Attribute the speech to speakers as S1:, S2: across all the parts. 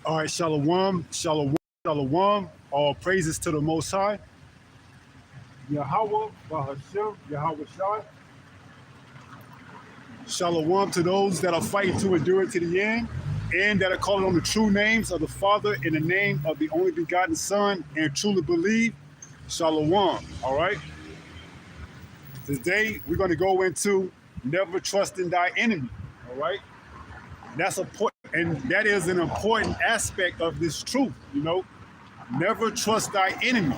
S1: All right, shalom, shalom, shalom. All praises to the Most High. Yahweh, Bahashem, Yahweh Shai. Shalom to those that are fighting to endure it to the end and that are calling on the true names of the Father in the name of the only begotten Son and truly believe. Shalom. All right. Today we're going to go into never trusting thy enemy. All right. That's important, and that is an important aspect of this truth. Never trust thy enemy.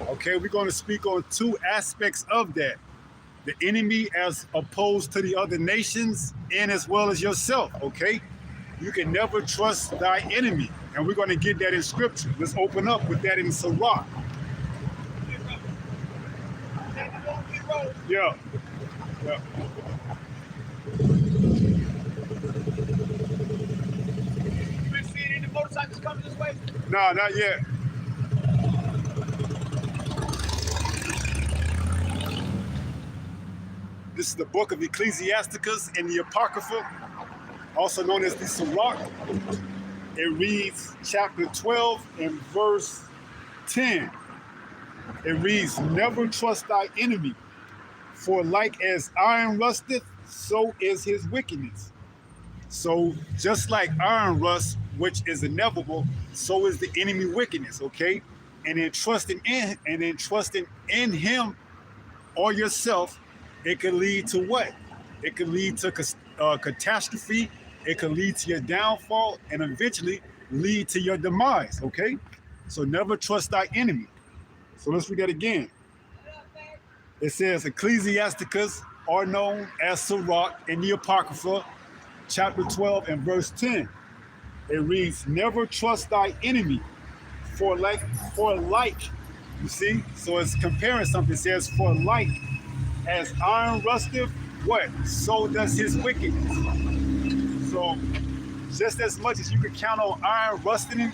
S1: Okay, we're going to speak on two aspects of that: the enemy as opposed to the other nations, and as well as yourself. Okay, you can never trust thy enemy, and we're going to get that in scripture. Let's open up with that in Sirach. Yeah, yeah.
S2: You see any motorcycles coming this way?
S1: No, not yet. This is the book of Ecclesiasticus in the Apocrypha, also known as the Sirach. It reads chapter 12 and verse 10. It reads, never trust thy enemy, for like as iron rusteth, so is his wickedness. So just like iron rust, which is inevitable, so is the enemy wickedness, okay? And in trusting in him or yourself, it could lead to what? It could lead to catastrophe. It could lead to your downfall and eventually lead to your demise, okay? So never trust thy enemy. So let's read that again. It says Ecclesiasticus are known as Sirach in the Apocrypha, chapter 12 and verse 10. It reads, never trust thy enemy, for like, you see? So it's comparing something. It says, for like as iron rusteth, what? So does his wickedness. So just as much as you can count on iron rusting,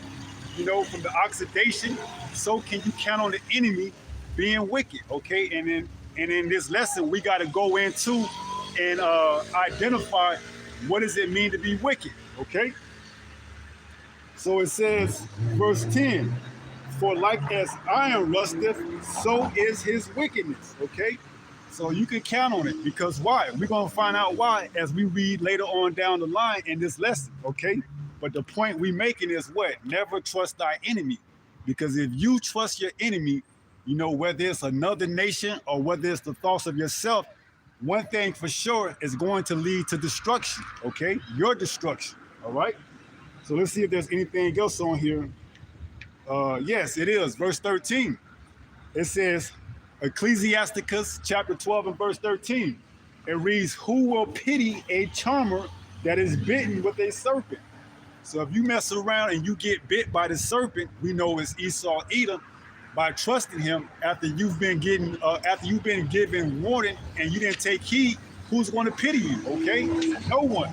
S1: from the oxidation, so can you count on the enemy being wicked, okay? And in this lesson, we got to go into and identify what does it mean to be wicked, okay? So it says, verse 10, for like as iron rusteth, so is his wickedness, okay? So you can count on it, because why? We're going to find out why as we read later on down the line in this lesson, okay? But the point we're making is what? Never trust thy enemy. Because if you trust your enemy, whether it's another nation or whether it's the thoughts of yourself, one thing for sure is going to lead to destruction, okay? Your destruction, all right? So let's see if there's anything else on here. Yes, it is. Verse 13. It says, Ecclesiasticus chapter 12 and verse 13. It reads, who will pity a charmer that is bitten with a serpent? So if you mess around and you get bit by the serpent, we know it's Esau Edom. By trusting him after you've been given warning and you didn't take heed, who's going to pity you? Okay, no one.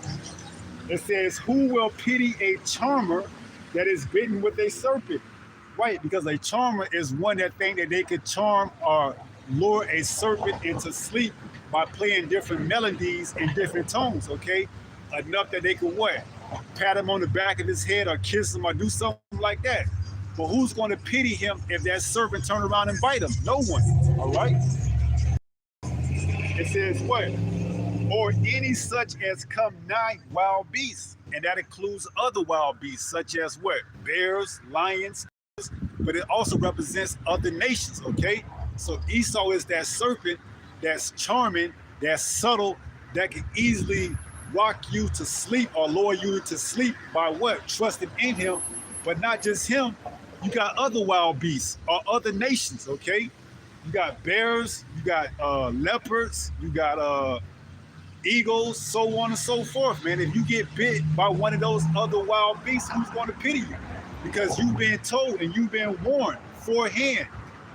S1: It says, who will pity a charmer that is bitten with a serpent? Right, because a charmer is one that think that they could charm or lure a serpent into sleep by playing different melodies in different tones. Okay, enough that they could what? Pat him on the back of his head or kiss him or do something like that. But who's going to pity him if that serpent turn around and bite him? No one. All right. It says what? Or any such as come nigh wild beasts, and that includes other wild beasts such as what? Bears, lions, but it also represents other nations. Okay. So Esau is that serpent that's charming, that's subtle, that can easily rock you to sleep or lure you to sleep by what? Trusting in him. But not just him, you got other wild beasts or other nations, okay? You got bears, you got leopards, you got eagles, so on and so forth, man. If you get bit by one of those other wild beasts, who's going to pity you? Because you've been told and you've been warned forehand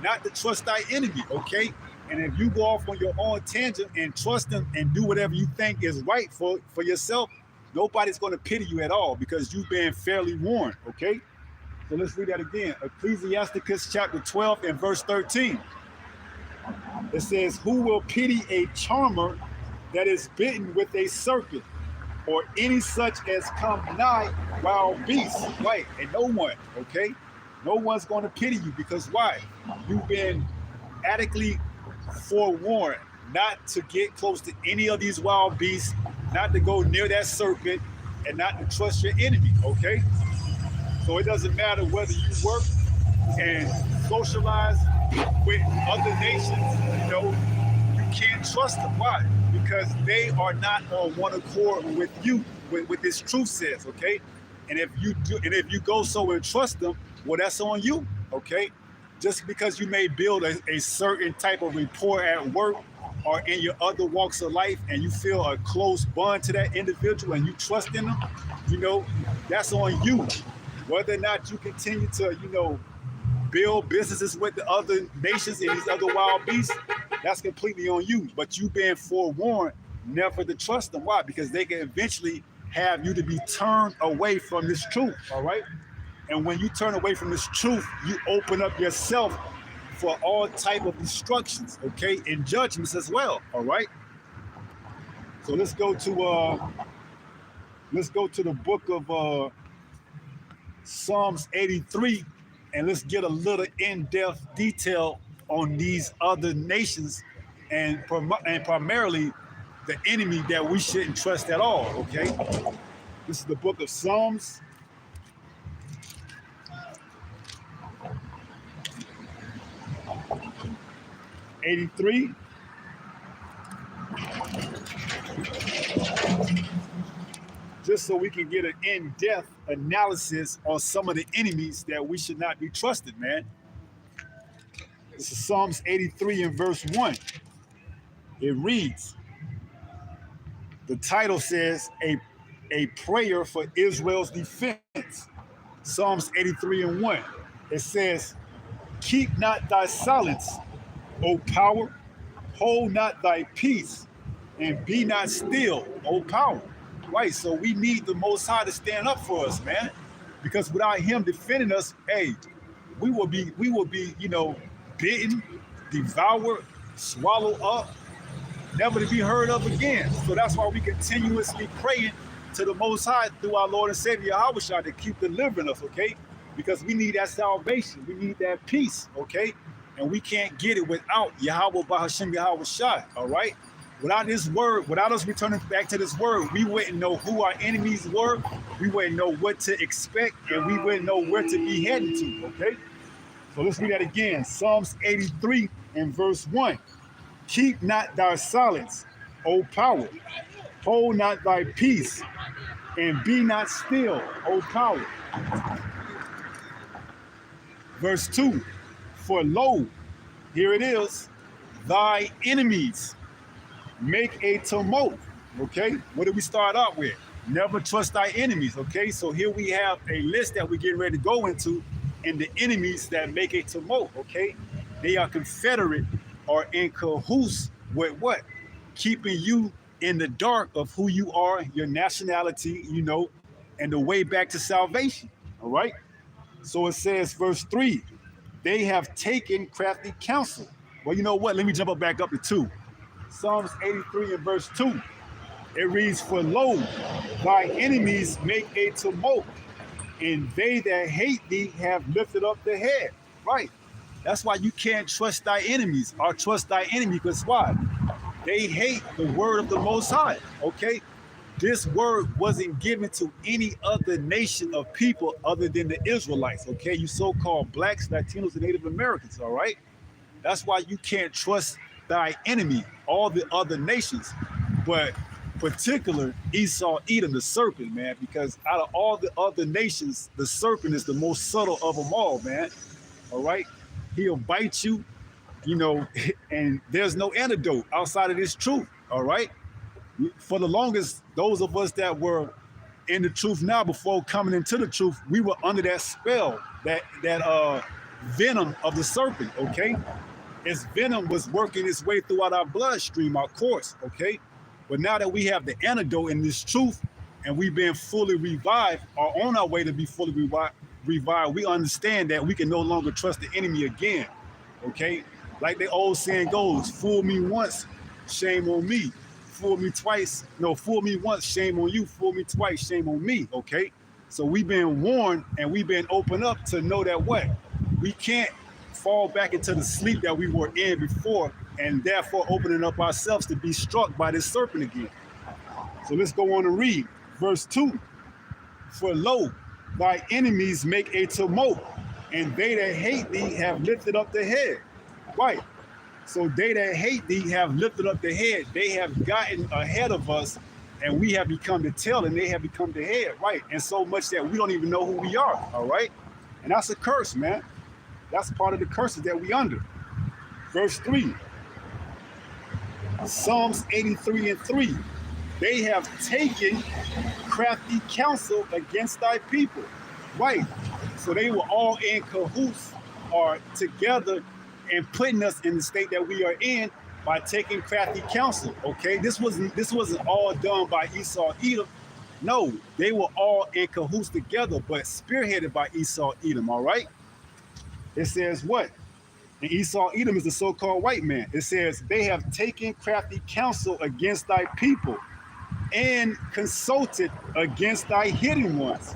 S1: not to trust thy enemy, okay? And if you go off on your own tangent and trust them and do whatever you think is right for yourself, nobody's going to pity you at all because you've been fairly warned, okay? So let's read that again. Ecclesiasticus chapter 12 and verse 13. It says, who will pity a charmer that is bitten with a serpent? or any such as come nigh wild beasts. Right, and no one, okay? No one's going to pity you because why? You've been adequately forewarned not to get close to any of these wild beasts, not to go near that serpent, and not to trust your enemy, okay? So it doesn't matter whether you work and socialize with other nations, you can't trust them. Why? Because they are not on one accord with you, with what this truth says, okay? And if you go so and trust them, well, that's on you, okay? Just because you may build a certain type of rapport at work or in your other walks of life and you feel a close bond to that individual and you trust in them, that's on you. Whether or not you continue to, build businesses with the other nations and these other wild beasts, that's completely on you. But you being forewarned never to trust them. Why? Because they can eventually have you to be turned away from this truth, all right? And when you turn away from this truth, you open up yourself for all type of instructions, okay, and judgments as well, all right? So let's go to the book of Psalms 83, and let's get a little in-depth detail on these other nations and primarily the enemy that we shouldn't trust at all, okay? This is the book of Psalms. '83. Just so we can get an in-depth analysis on some of the enemies that we should not be trusted, man. This is Psalms 83 and verse 1. It reads, the title says, a prayer for Israel's defense. Psalms 83 and 1. It says, keep not thy silence, O power, hold not thy peace, and be not still, O power. Right, so we need the Most High to stand up for us, man. Because without Him defending us, hey, we will be, bitten, devoured, swallowed up, never to be heard of again. So that's why we continuously praying to the Most High through our Lord and Savior Yahushua to keep delivering us, okay? Because we need that salvation, we need that peace, okay? And we can't get it without Yahweh Bahashim Yahushua, all right? Without this word, without us returning back to this word, we wouldn't know who our enemies were, we wouldn't know what to expect, and we wouldn't know where to be heading to, okay? So let's read that again. Psalms 83 and verse 1. Keep not thy silence, O power. Hold not thy peace, and be not still, O power. Verse 2. For lo, here it is, thy enemies make a tumult, okay? What did we start out with? Never trust thy enemies, okay? So here we have a list that we're getting ready to go into, and the enemies that make a tumult, okay? They are confederate or in cahoots with what? Keeping you in the dark of who you are, your nationality, and the way back to salvation, all right? So it says, verse 3, they have taken crafty counsel. Well, you know what? Let me jump back up to 2. Psalms 83 and verse 2. It reads, for lo, thy enemies make a tumult, and they that hate thee have lifted up their head. Right. That's why you can't trust thy enemies or trust thy enemy, because why? They hate the word of the Most High, okay? This word wasn't given to any other nation of people other than the Israelites, okay? You so-called blacks, Latinos, and Native Americans, all right? That's why you can't trust thy enemy, all the other nations, but particular Esau, Edom, the serpent, man, because out of all the other nations, the serpent is the most subtle of them all, man, all right? He'll bite you, and there's no antidote outside of this truth, all right? For the longest, those of us that were in the truth now before coming into the truth, we were under that spell, that venom of the serpent, okay? Its venom was working its way throughout our bloodstream, our course, okay? But now that we have the antidote in this truth and we've been fully revived, or on our way to be fully revived, we understand that we can no longer trust the enemy again, okay? Like the old saying goes, fool me once, shame on me. fool me twice, no, fool me once, shame on you, fool me twice, shame on me, okay? So we've been warned and we've been opened up to know that what? We can't fall back into the sleep that we were in before, and therefore opening up ourselves to be struck by this serpent again. So let's go on and read verse 2. For lo, thy enemies make a tumult, and they that hate thee have lifted up their head. Right. So they that hate thee have lifted up their head. They have gotten ahead of us, and we have become the tail, and they have become the head. Right. And so much that we don't even know who we are. All right. And that's a curse, man. That's part of the curses that we under. Verse 3. Psalms 83:3. They have taken crafty counsel against thy people. Right. So they were all in cahoots or together and putting us in the state that we are in by taking crafty counsel. Okay. This wasn't all done by Esau Edom. No, they were all in cahoots together, but spearheaded by Esau Edom. All right. It says what? And Esau Edom is the so-called white man. It says they have taken crafty counsel against thy people and consulted against thy hidden ones.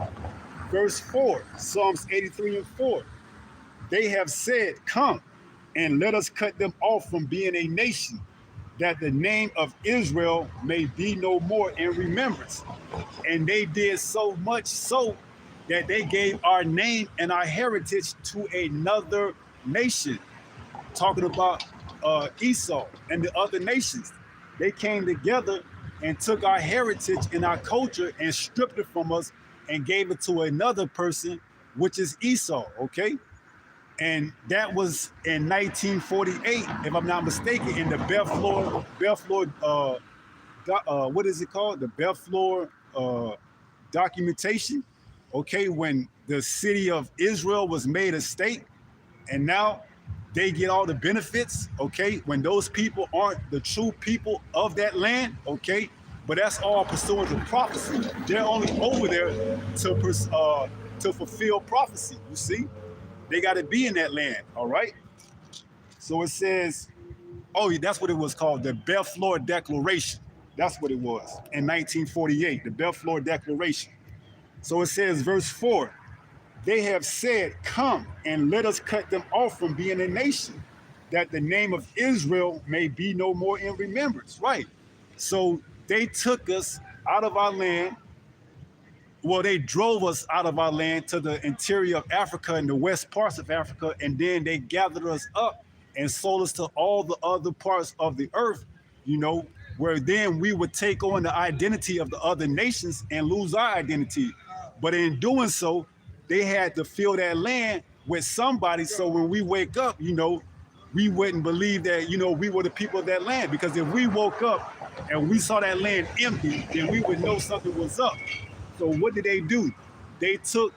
S1: Verse 4, Psalms 83:4. They have said, come and let us cut them off from being a nation, that the name of Israel may be no more in remembrance. And they did so much so that they gave our name and our heritage to another nation. Talking about Esau and the other nations. They came together and took our heritage and our culture and stripped it from us and gave it to another person, which is Esau, okay? And that was in 1948, if I'm not mistaken, in the Belflor, what is it called? The Belflor documentation, okay? When the city of Israel was made a state, and now they get all the benefits, okay? When those people aren't the true people of that land, okay? But that's all pursuant to prophecy. They're only over there to fulfill prophecy, you see? They got to be in that land, all right? So it says, oh, that's what it was called, the Belflor Declaration. That's what it was in 1948, the Belflor Declaration. So it says, verse 4, they have said, come and let us cut them off from being a nation, that the name of Israel may be no more in remembrance. Right. So they took us out of our land. Well, they drove us out of our land to the interior of Africa and the west parts of Africa, and then they gathered us up and sold us to all the other parts of the earth, you know, where then we would take on the identity of the other nations and lose our identity. But in doing so, they had to fill that land with somebody. So when we wake up, you know, we wouldn't believe that, you know, we were the people of that land. Because if we woke up and we saw that land empty, then we would know something was up. So what did they do? They took,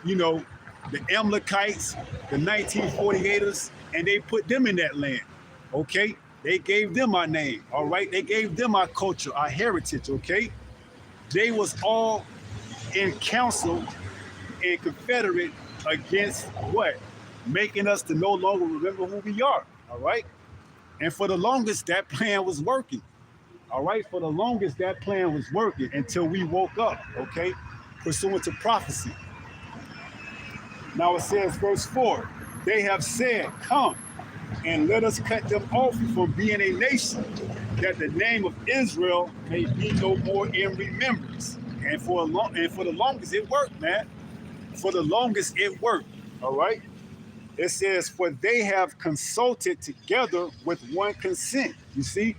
S1: you know, the Amalekites, the 1948ers, and they put them in that land, okay? They gave them our name, all right? They gave them our culture, our heritage, okay? They was all in council and confederate against what? Making us to no longer remember who we are, all right? And for the longest, that plan was working, all right? For the longest, that plan was working until we woke up, okay? Pursuant to prophecy. Now it says, verse 4, they have said, come and let us cut them off from being a nation, that the name of Israel may be no more in remembrance. And for the longest, it worked, man. For the longest, it worked, all right? It says, for they have consulted together with one consent, you see?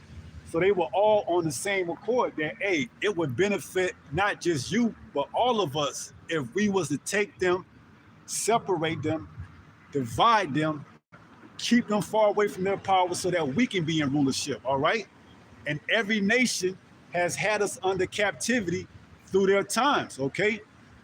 S1: So they were all on the same accord that, hey, it would benefit not just you, but all of us if we was to take them, separate them, divide them, keep them far away from their power so that we can be in rulership, all right? And every nation has had us under captivity through their times, okay?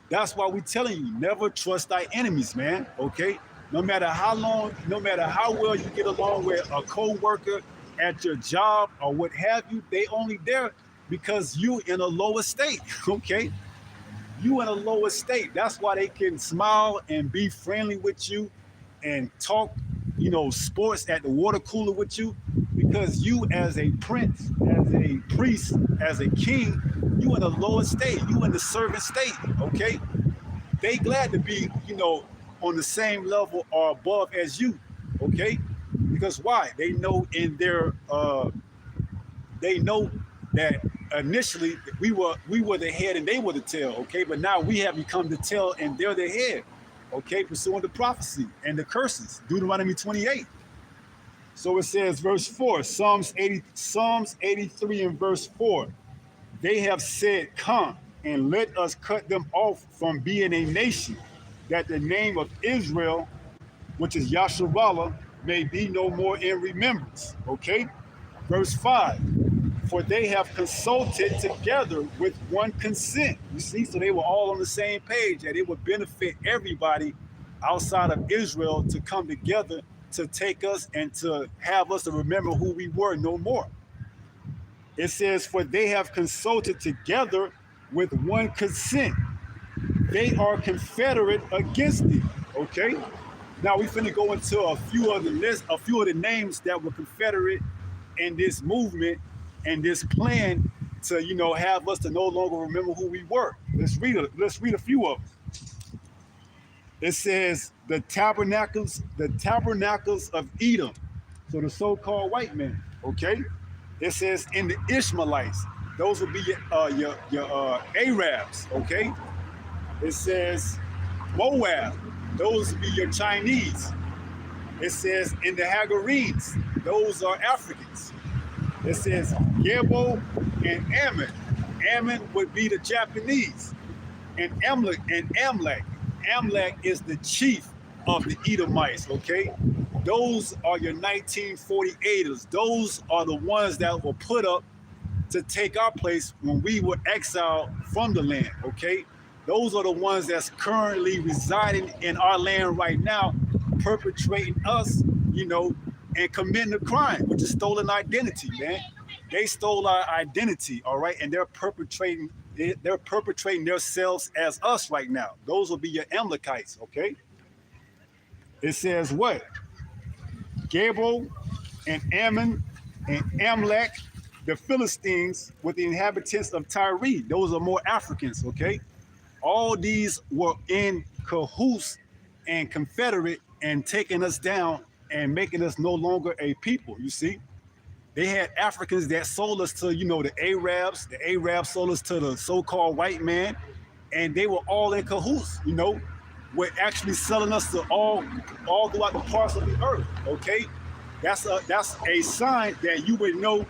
S1: That's why we're telling you, never trust thy enemies, man, okay? No matter how long, no matter how well you get along with a co-worker at your job or what have you, they only there because you in a lower state, okay? You in a lower state. That's why they can smile and be friendly with you and talk, you know, sports at the water cooler with you, because you as a prince, as a priest, as a king, you in the lower state, you in the servant state, okay? They glad to be, on the same level or above as you, okay? Because why? They know that initially we were the head and they were the tail, okay? But now we have become the tail and they're the head, okay? Pursuing the prophecy and the curses, Deuteronomy 28. So it says, verse 4, Psalms 83 and verse 4. They have said, come and let us cut them off from being a nation, that the name of Israel, which is Yasharallah, may be no more in remembrance. Okay? Verse 5. For they have consulted together with one consent. You see, so they were all on the same page that it would benefit everybody outside of Israel to come together to take us and to have us to remember who we were no more. It says, for they have consulted together with one consent. They are confederate against thee. Okay? Now we finna go into a few of the names that were confederate in this movement and this plan to, have us to no longer remember who we were. Let's read a few of them. It says the tabernacles of Edom, so the so-called white men. Okay, it says in the Ishmaelites, those would be your Arabs. Okay, it says Moab, those would be your Chinese. It says in the Hagarenes, those are Africans. It says Gebo and Ammon. Ammon would be the Japanese, and Amlek. Amlek is the chief of the Edomites, okay? Those are your 1948ers. Those are the ones that were put up to take our place when we were exiled from the land, okay? Those are the ones that's currently residing in our land right now, perpetrating us, and committing a crime, which is stolen identity, man. They stole our identity, all right? And they're perpetrating themselves as us right now. Those will be your Amalekites, okay? It says what? Gebo and Ammon and Amalek, the Philistines with the inhabitants of Tyre. Those are more Africans, okay? All these were in cahoots and confederate and taking us down and making us no longer a people, you see? They had Africans that sold us to, the Arabs. The Arabs sold us to the so-called white man, and they were all in cahoots, with actually selling us to all throughout the parts of the earth, okay? That's a sign that you would know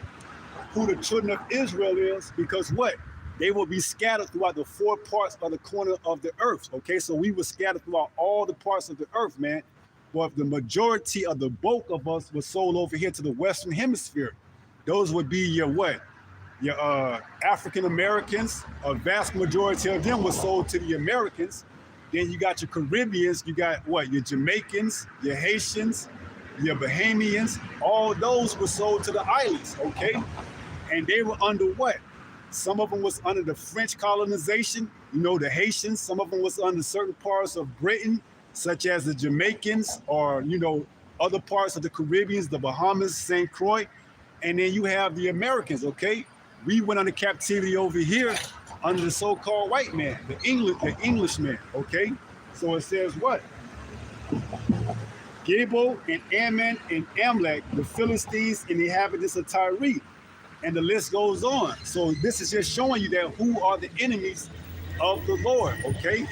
S1: who the children of Israel is, because what? They will be scattered throughout the four parts of the corner of the earth, okay? So we were scattered throughout all the parts of the earth, man. But the majority of the bulk of us was sold over here to the Western Hemisphere. Those would be your what? Your African Americans. A vast majority of them was sold to the Americans. Then you got your Caribbeans. You got what? Your Jamaicans, your Haitians, your Bahamians. All those were sold to the islands, okay? And they were under what? Some of them was under the French colonization. The Haitians. Some of them was under certain parts of Britain, such as the Jamaicans or, other parts of the Caribbeans, the Bahamas, St. Croix. And then you have the Americans, okay? We went under captivity over here under the so-called white man, the Englishman, okay? So it says what? Gebo and Ammon and Amalek, the Philistines and the inhabitants of Tyre. And the list goes on. So this is just showing you that who are the enemies of the Lord, okay?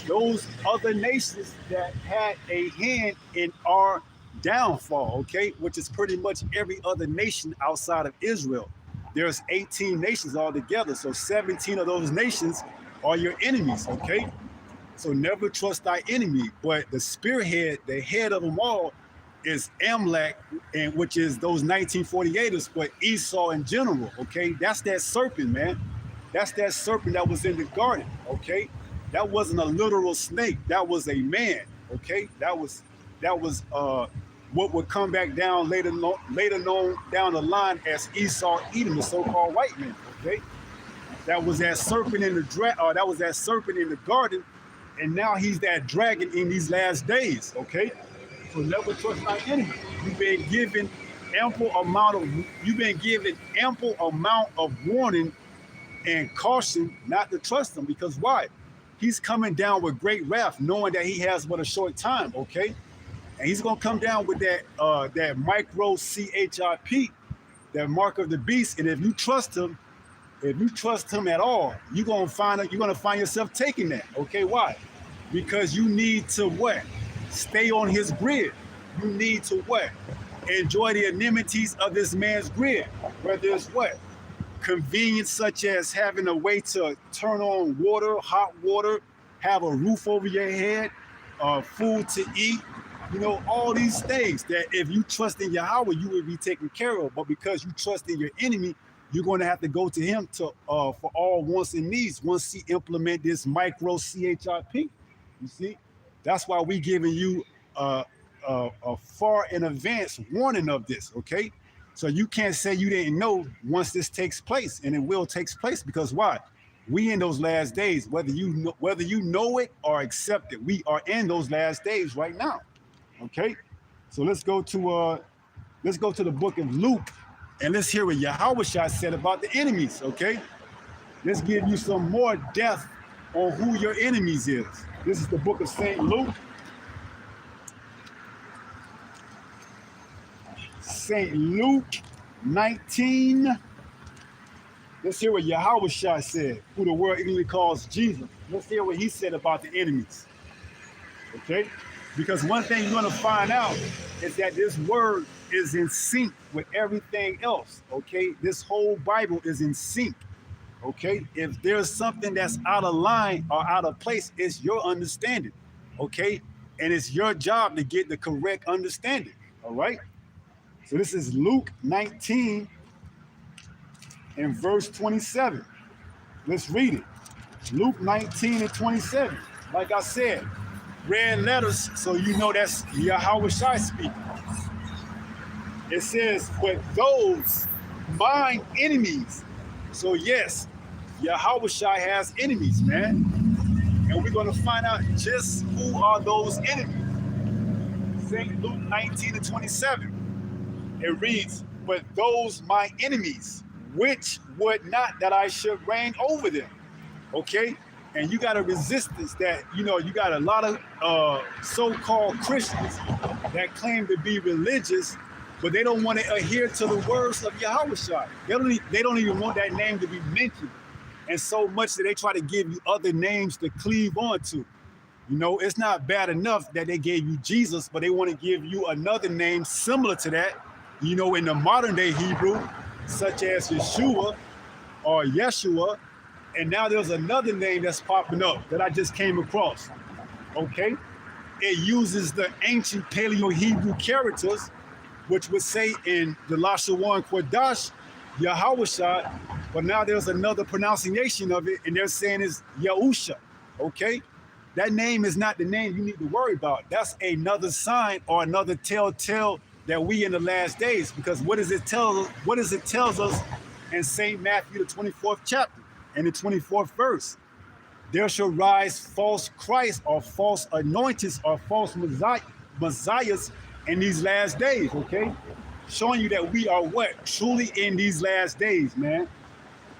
S1: Those other nations that had a hand in our downfall, okay, which is pretty much every other nation outside of Israel. There's 18 nations altogether, so 17 of those nations are your enemies, okay? So never trust thy enemy, but the spearhead, the head of them all is Amalek, and which is those 1948ers, but Esau in general, okay? That's that serpent, man. That's that serpent that was in the garden, okay? That wasn't a literal snake. That was a man. Okay, that was what would come back down later known down the line as Esau Edom, the so-called white man. Okay, that was that serpent in the garden, and now he's that dragon in these last days. Okay, so never trust thy enemy. You've been given you've been given ample amount of warning and caution not to trust him, because why? He's coming down with great wrath, knowing that he has but a short time, okay? And he's gonna come down with that micro CHIP, that mark of the beast. And if you trust him at all, you're gonna find yourself taking that. Okay, why? Because you need to what? Stay on his grid. You need to what? Enjoy the amenities of this man's grid. Whether it's what? Convenience such as having a way to turn on water, hot water, have a roof over your head, food to eat, all these things that if you trust in Yahweh, you will be taken care of. But because you trust in your enemy, you're going to have to go to him for all wants and needs once he implement this micro CHIP. You see, that's why we giving you a far in advance warning of this. Okay, so you can't say you didn't know once this takes place, and it will take place, because why? We in those last days, whether you know it or accept it, we are in those last days right now. Okay, so let's go to the book of Luke, and let's hear what Yahushua said about the enemies. Okay, let's give you some more depth on who your enemies is. This is the book of St. Luke. St. Luke 19. Let's hear what Yahushua said, who the world English calls Jesus. Let's hear what he said about the enemies. Okay? Because one thing you're going to find out is that this word is in sync with everything else. Okay? This whole Bible is in sync. Okay? If there's something that's out of line or out of place, it's your understanding. Okay? And it's your job to get the correct understanding. All right? So this is Luke 19 and verse 27. Let's read it. Luke 19 and 27. Like I said, red letters, so you know that's Yahushua speaking. It says, but those mine enemies. So yes, Yahushua has enemies, man. And we're going to find out just who are those enemies. St. Luke 19 and 27. It reads, but those my enemies, which would not that I should reign over them. Okay? And you got a resistance that, you got a lot of so-called Christians that claim to be religious, but they don't want to adhere to the words of Yahushua. They don't even want that name to be mentioned. And so much that they try to give you other names to cleave on to. It's not bad enough that they gave you Jesus, but they want to give you another name similar to that, in the modern day Hebrew, such as Yeshua or Yeshua. And now there's another name that's popping up that I just came across. Okay? It uses the ancient Paleo-Hebrew characters, which would say in the Lashawan Kodash, Yahushua, but now there's another pronunciation of it, and they're saying it's Yahusha. Okay? That name is not the name you need to worry about. That's another sign or another telltale that we in the last days, because what does it tell us in St. Matthew, the 24th chapter, and the 24th verse? There shall rise false Christ or false anointings or false messiahs in these last days, okay? Showing you that we are what? Truly in these last days, man.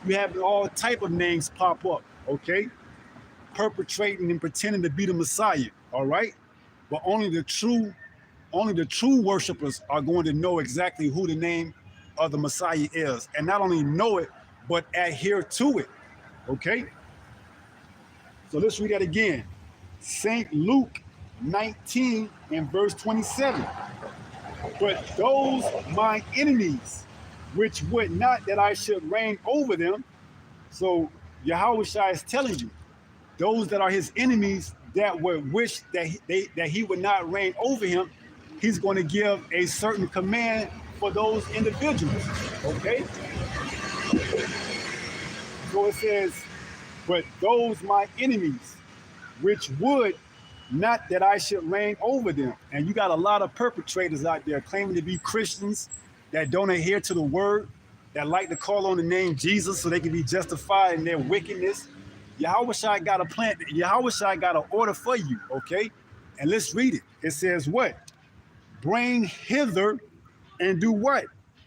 S1: You have all type of names pop up, okay? Perpetrating and pretending to be the Messiah, all right? But only the true worshipers are going to know exactly who the name of the Messiah is. And not only know it, but adhere to it. Okay? So let's read that again. St. Luke 19 and verse 27. But those my enemies, which would not that I should reign over them. So Yahushua is telling you, those that are his enemies that would wish that he would not reign over him, he's going to give a certain command for those individuals, okay? So it says, but those my enemies, which would not that I should reign over them. And you got a lot of perpetrators out there claiming to be Christians that don't adhere to the word, that like to call on the name Jesus so they can be justified in their wickedness. Yahushua got a plan. Yahushua got an order for you, okay? And let's read it. It says what? Bring hither and do what?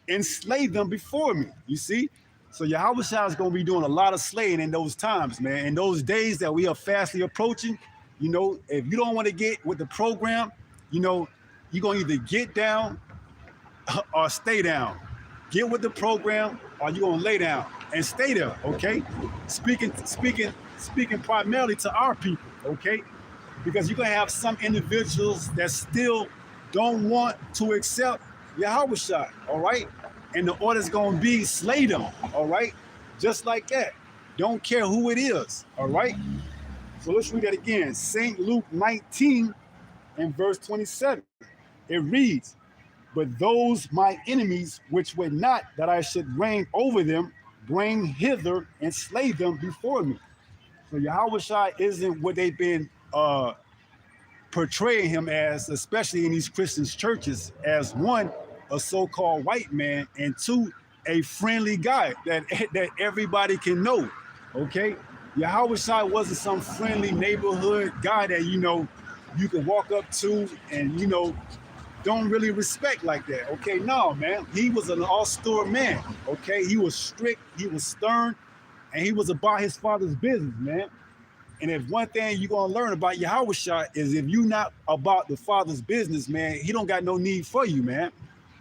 S1: And slay them before me. You see? So Yahweh Shai is going to be doing a lot of slaying in those times, man. In those days that we are fastly approaching, if you don't want to get with the program, you're going to either get down or stay down. Get with the program or you're going to lay down and stay there, okay? Speaking primarily to our people, okay? Because you're going to have some individuals that still don't want to accept Yahweh Shai, all right? And the order's going to be slay them, all right? Just like that. Don't care who it is, all right? So let's read that again. St. Luke 19 and verse 27. It reads, but those my enemies which would not that I should reign over them, bring hither and slay them before me. So Yahweh Shai isn't what they've been portraying him as, especially in these Christian churches, as one, a so-called white man, and two, a friendly guy that everybody can know, okay? Yahweh Shai wasn't some friendly neighborhood guy that, you can walk up to and, don't really respect like that, okay? No, man, he was an austere man, okay? He was strict, he was stern, and he was about his father's business, man. And if one thing you're gonna learn about Yahweh Shai is if you're not about the father's business, man, he don't got no need for you, man.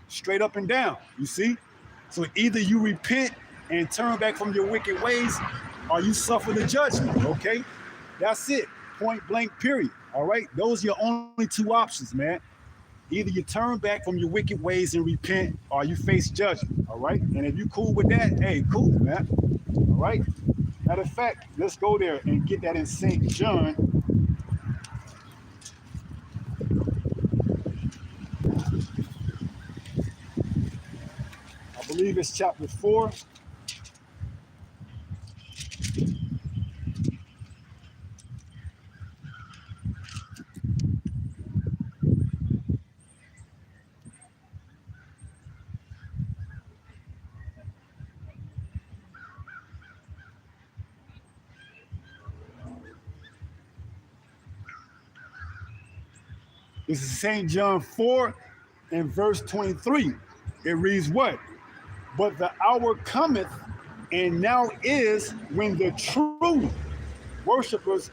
S1: Straight up and down, you see? So either you repent and turn back from your wicked ways, or you suffer the judgment, okay? That's it, point blank, period, all right? Those are your only two options, man. Either you turn back from your wicked ways and repent, or you face judgment, all right? And if you cool with that, hey, cool, man, all right? Matter of fact, let's go there and get that in St. John. I believe it's chapter 4. This is St. John 4 and verse 23. It reads what? But the hour cometh, and now is, when the true worshipers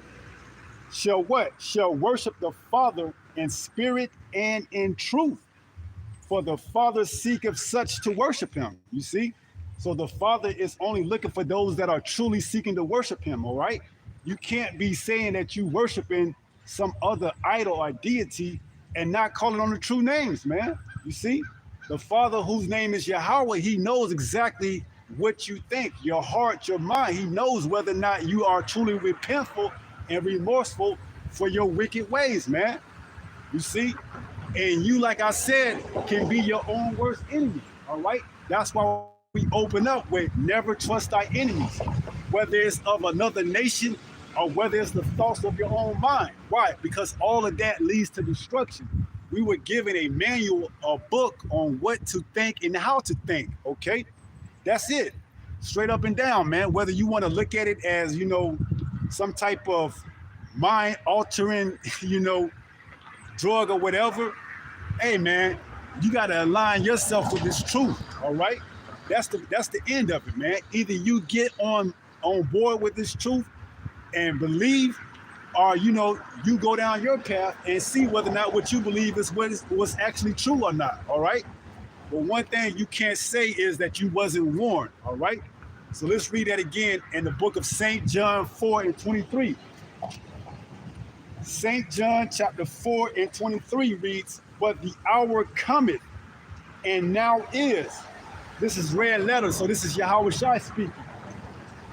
S1: shall what? Shall worship the Father in spirit and in truth. For the Father seeketh such to worship him. You see? So the Father is only looking for those that are truly seeking to worship him, all right? You can't be saying that you worshiping some other idol or deity and not calling on the true names, man. You see? The Father, whose name is Yahweh, he knows exactly what you think, your heart, your mind. He knows whether or not you are truly repentful and remorseful for your wicked ways, man. You see? And you, like I said, can be your own worst enemy, all right? That's why we open up with never trust thy enemies, whether it's of another nation or whether it's the thoughts of your own mind. Why? Because all of that leads to destruction. We were given a manual, a book on what to think and how to think, okay? That's it. Straight up and down, man. Whether you want to look at it as, some type of mind-altering, drug or whatever, hey, man, you got to align yourself with this truth, all right? That's the end of it, man. Either you get on board with this truth and believe, or you go down your path and see whether or not what you believe is what's actually true or not, all right? But one thing you can't say is that you wasn't warned, all right? So let's read that again in the book of St. John 4 and 23. St. John chapter 4 and 23 reads, but the hour cometh, and now is. This is red letter, so this is Yahweh Shai speaking.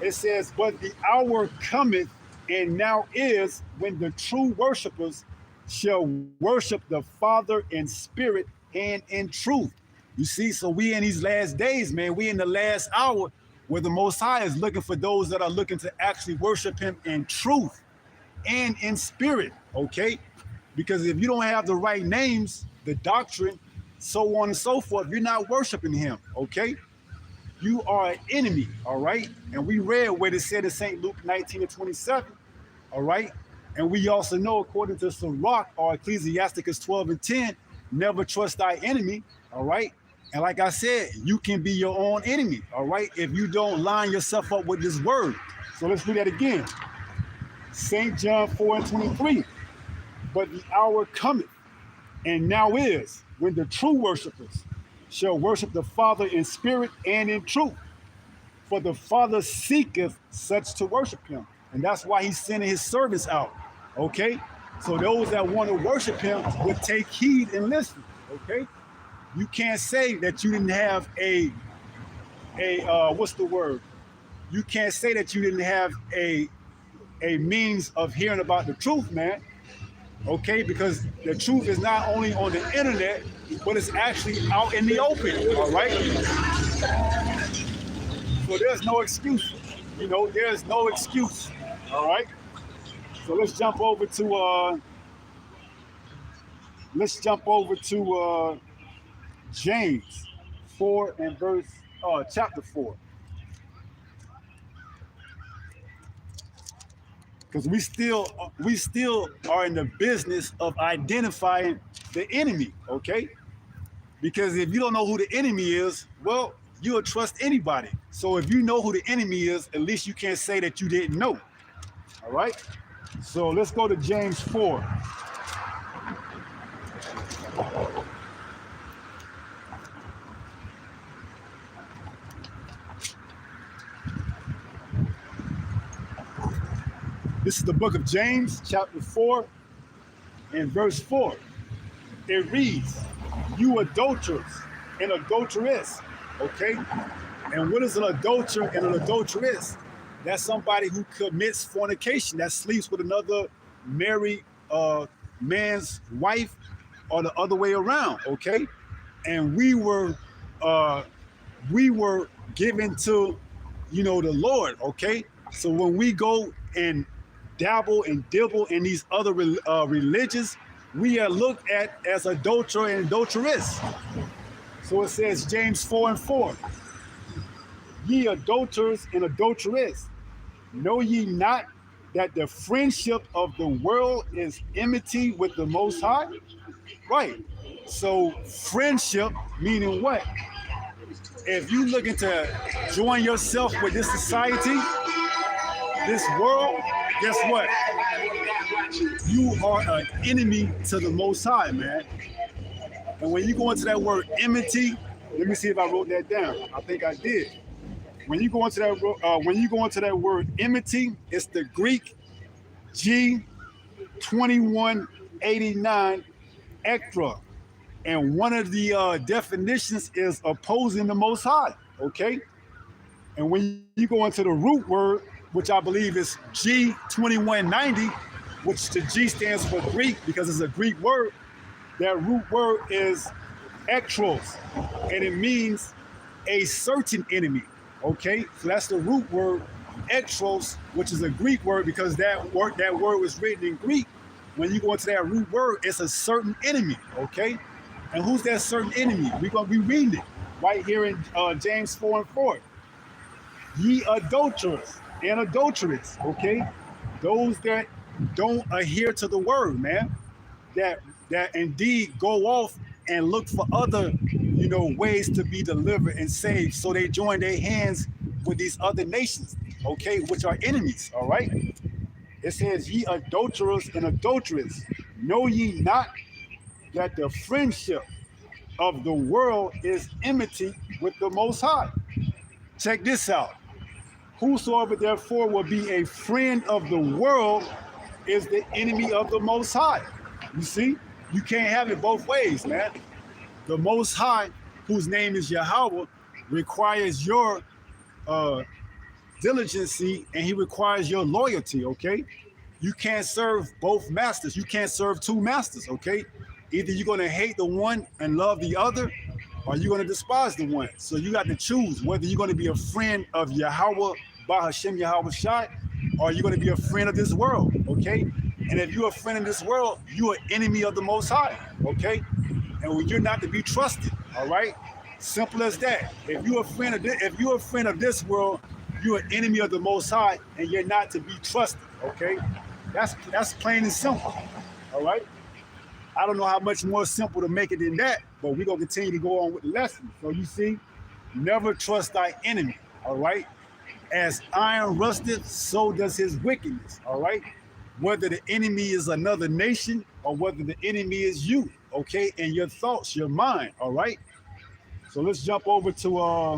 S1: It says, but the hour cometh, and now is, when the true worshipers shall worship the Father in spirit and in truth. You see, so we in these last days, man, we in the last hour where the Most High is looking for those that are looking to actually worship him in truth and in spirit, okay? Because if you don't have the right names, the doctrine, so on and so forth, you're not worshiping him, okay? You are an enemy, all right? And we read what it said in St. Luke 19 and 27, all right? And we also know, according to Sirach or Ecclesiasticus 12 and 10, never trust thy enemy, all right? And like I said, you can be your own enemy, all right, if you don't line yourself up with this word. So let's read that again. St. John 4:23. But the hour cometh, and now is, when the true worshipers shall worship the Father in spirit and in truth. For the Father seeketh such to worship him. And that's why he's sending his servants out. Okay? So those that want to worship him would take heed and listen. Okay? You can't say that you didn't have a what's the word? You can't say that you didn't have a means of hearing about the truth, man. Okay, because the truth is not only on the internet, but it's actually out in the open. All right. So there's no excuse. You know, there's no excuse. All right. So let's jump over to James 4 and chapter 4. Because we still are in the business of identifying the enemy, okay? Because if you don't know who the enemy is, well, you'll trust anybody. So if you know who the enemy is, at least you can't say that you didn't know. All right? So let's go to James 4. This is the book of James, chapter 4, and verse 4. It reads, you adulterers and adulteress, okay? And what is an adulterer and an adulteress? That's somebody who commits fornication, that sleeps with another married man's wife or the other way around, okay? And we were given to, the Lord, okay? So when we go and dabble and dibble in these other religions, we are looked at as adulterer and adulteress. So it says, James 4 and 4, ye adulterers and adulteress, know ye not that the friendship of the world is enmity with the Most High? Right. So friendship meaning what? If you looking to join yourself with this society, this world, guess what? You are an enemy to the Most High, man. And when you go into that word enmity, let me see if I wrote that down. I think I did. When you go into that word enmity, it's the Greek G2189 ektra, and one of the definitions is opposing the Most High. Okay, and when you go into the root word, which I believe is G2190, which the G stands for Greek because it's a Greek word. That root word is ektros, and it means a certain enemy. Okay, so that's the root word ektros, which is a Greek word because that word was written in Greek. When you go into that root word, it's a certain enemy. Okay, and who's that certain enemy? We're gonna be reading it right here in James 4 and 4. Ye adulterers and adulteress, okay? Those that don't adhere to the word, man, that indeed go off and look for other, ways to be delivered and saved. So they join their hands with these other nations, okay, which are enemies, all right? It says, ye adulterers and adulteress, know ye not that the friendship of the world is enmity with the Most High? Check this out. Whosoever therefore will be a friend of the world is the enemy of the Most High. You see, you can't have it both ways, man. The Most High, whose name is Yahweh, requires your diligency, and he requires your loyalty, okay? You can't serve both masters. You can't serve two masters, okay? Either you're going to hate the one and love the other, or you're going to despise the one. So you got to choose whether you're going to be a friend of Yahweh, Bahashem Yahweh Shai, or you're going to be a friend of this world, okay? And if you're a friend of this world, you're an enemy of the Most High, okay? And you're not to be trusted, all right? Simple as that. If you're a friend of this world, you're an enemy of the Most High, and you're not to be trusted, okay? That's plain and simple, all right? I don't know how much more simple to make it than that, but we're going to continue to go on with the lesson. So you see, never trust thy enemy, all right? As iron rusteth, so does his wickedness, all right? Whether the enemy is another nation or whether the enemy is you, okay? And your thoughts, your mind, all right? So let's jump over to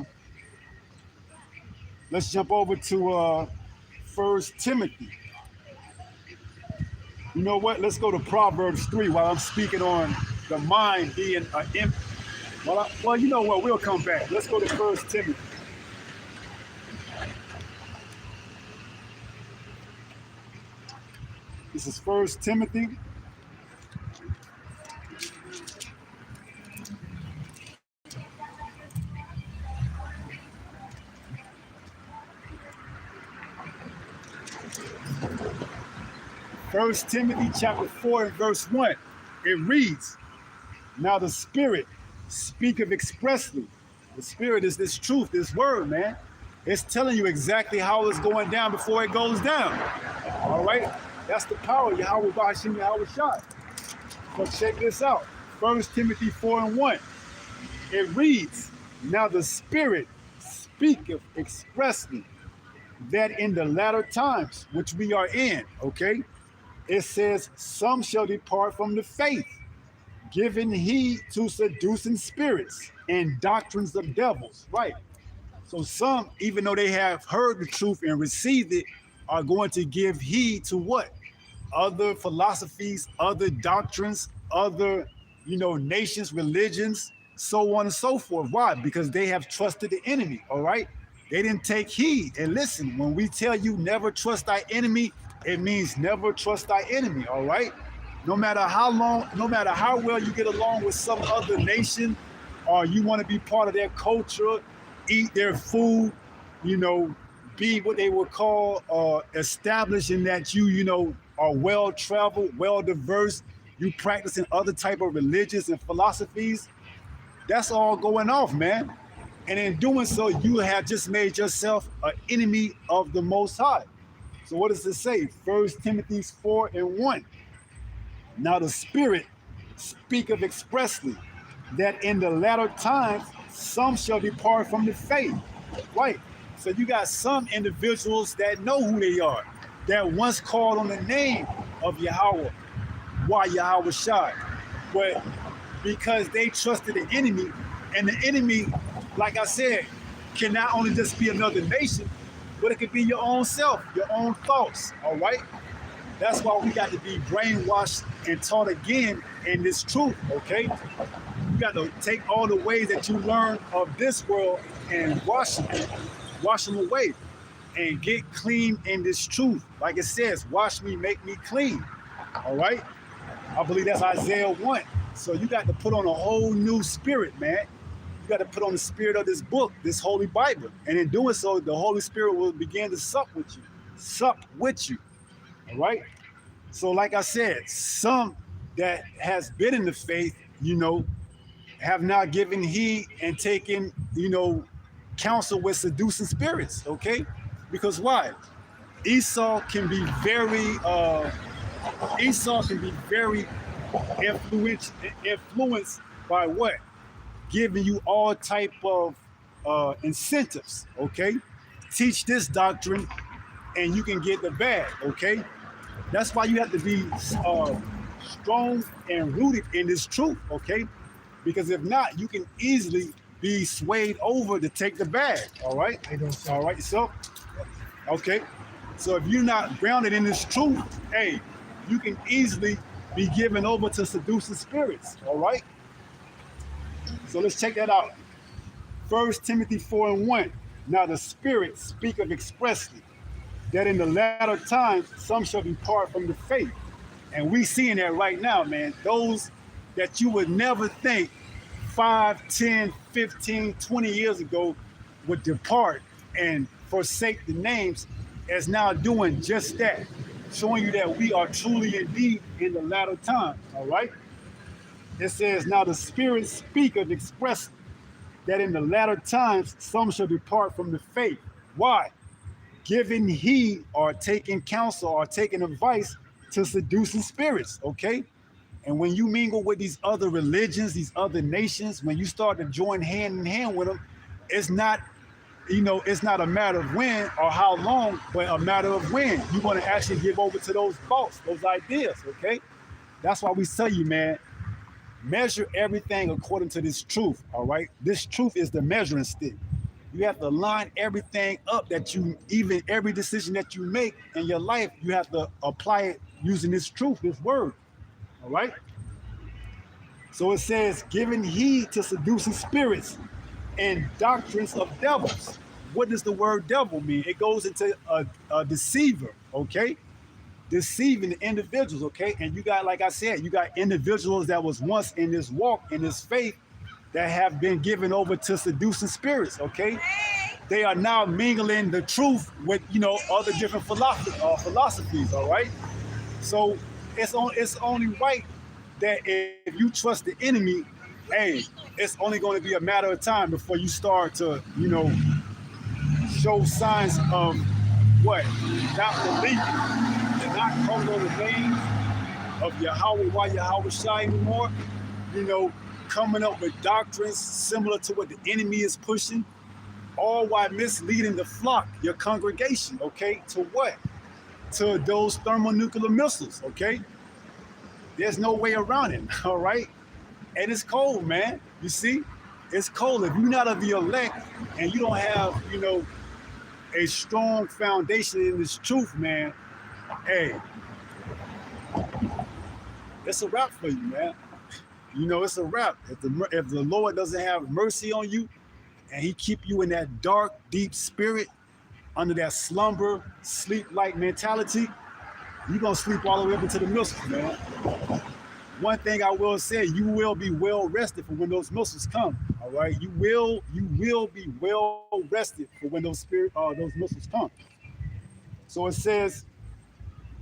S1: First Timothy. You know what? Let's go to Proverbs 3 while I'm speaking on the mind being an imp. Well, you know what? We'll come back. Let's go to First Timothy. This is First Timothy. First Timothy chapter 4 and verse 1. It reads, now the Spirit speaketh expressly. The Spirit is this truth, this word, man. It's telling you exactly how it's going down before it goes down. All right? That's the power of Yahweh Bashim Yahweh Shai. So check this out. First Timothy 4 and 1. It reads, now the Spirit speaketh expressly that in the latter times which we are in, okay? It says, some shall depart from the faith, giving heed to seducing spirits and doctrines of devils. Right. So some, even though they have heard the truth and received it, are going to give heed to what? Other philosophies, other doctrines, other, nations, religions, so on and so forth. Why? Because they have trusted the enemy. All right. They didn't take heed. And listen, when we tell you never trust thy enemy, it means never trust thy enemy, all right? No matter how long, no matter how well you get along with some other nation, or you want to be part of their culture, eat their food, be what they would call established in that you are well-traveled, well-diverse, you practicing other type of religions and philosophies, that's all going off, man. And in doing so, you have just made yourself an enemy of the Most High. So what does it say? 1 Timothy 4 and 1. Now the Spirit speaketh expressly that in the latter times some shall depart from the faith. Right. So you got some individuals that know who they are, that once called on the name of Yahweh, why Yahweh Shai. But because they trusted the enemy, and the enemy, like I said, can not only just be another nation, but it could be your own self, your own thoughts, all right? That's why we got to be brainwashed and taught again in this truth, okay? You got to take all the ways that you learn of this world and wash them away, and get clean in this truth. Like it says, wash me, make me clean, all right? I believe that's Isaiah 1. So you got to put on a whole new spirit, man. You got to put on the spirit of this book, this Holy Bible. And in doing so, the Holy Spirit will begin to sup with you. All right? So like I said, some that has been in the faith, have not given heed and taken, counsel with seducing spirits, okay? Because why? Esau can be very influenced by what? Giving you all type of incentives, okay? Teach this doctrine and you can get the bag, okay? That's why you have to be strong and rooted in this truth, okay? Because if not, you can easily be swayed over to take the bag, all right? All right, so, okay. So if you're not grounded in this truth, hey, you can easily be given over to seducing spirits, all right? So let's check that out. 1 Timothy 4 and 1. Now the Spirit speaketh expressly that in the latter times some shall depart from the faith. And we seeing that right now, man. Those that you would never think 5, 10, 15, 20 years ago would depart and forsake the names is now doing just that, showing you that we are truly indeed in the latter times, all right? It says, now the Spirit speaketh expressly that in the latter times some shall depart from the faith. Why? Giving heed or taking counsel or taking advice to seducing spirits, okay? And when you mingle with these other religions, these other nations, when you start to join hand in hand with them, it's not, it's not a matter of when or how long, but a matter of when you're going to actually give over to those thoughts, those ideas, okay? That's why we tell you, man, measure everything according to this truth, all right? This truth is the measuring stick. You have to line everything up even every decision that you make in your life, you have to apply it using this truth, this word, all right? So it says, giving heed to seducing spirits and doctrines of devils. What does the word devil mean? It goes into a deceiver, okay? Deceiving the individuals, okay? And you got, like I said, you got individuals that was once in this walk, in this faith, that have been given over to seducing spirits, okay? They are now mingling the truth with, other different philosophies, all right? So it's only right that if you trust the enemy, hey, it's only going to be a matter of time before you start to, show signs of what? Not believing, and not calling on the name of Yahweh, why Yahweh Shai anymore, coming up with doctrines similar to what the enemy is pushing, all while misleading the flock, your congregation, okay? To what? To those thermonuclear missiles, okay? There's no way around it, all right? And it's cold, man. You see? It's cold. If you're not of the elect and you don't have, a strong foundation in this truth, man, hey, it's a wrap for you, man. It's a wrap. If the Lord doesn't have mercy on you and he keep you in that dark, deep spirit, under that slumber, sleep-like mentality, you're going to sleep all the way up into the missiles, man. One thing I will say, you will be well rested for when those missiles come, all right? You will be well rested for when those missiles come. So it says,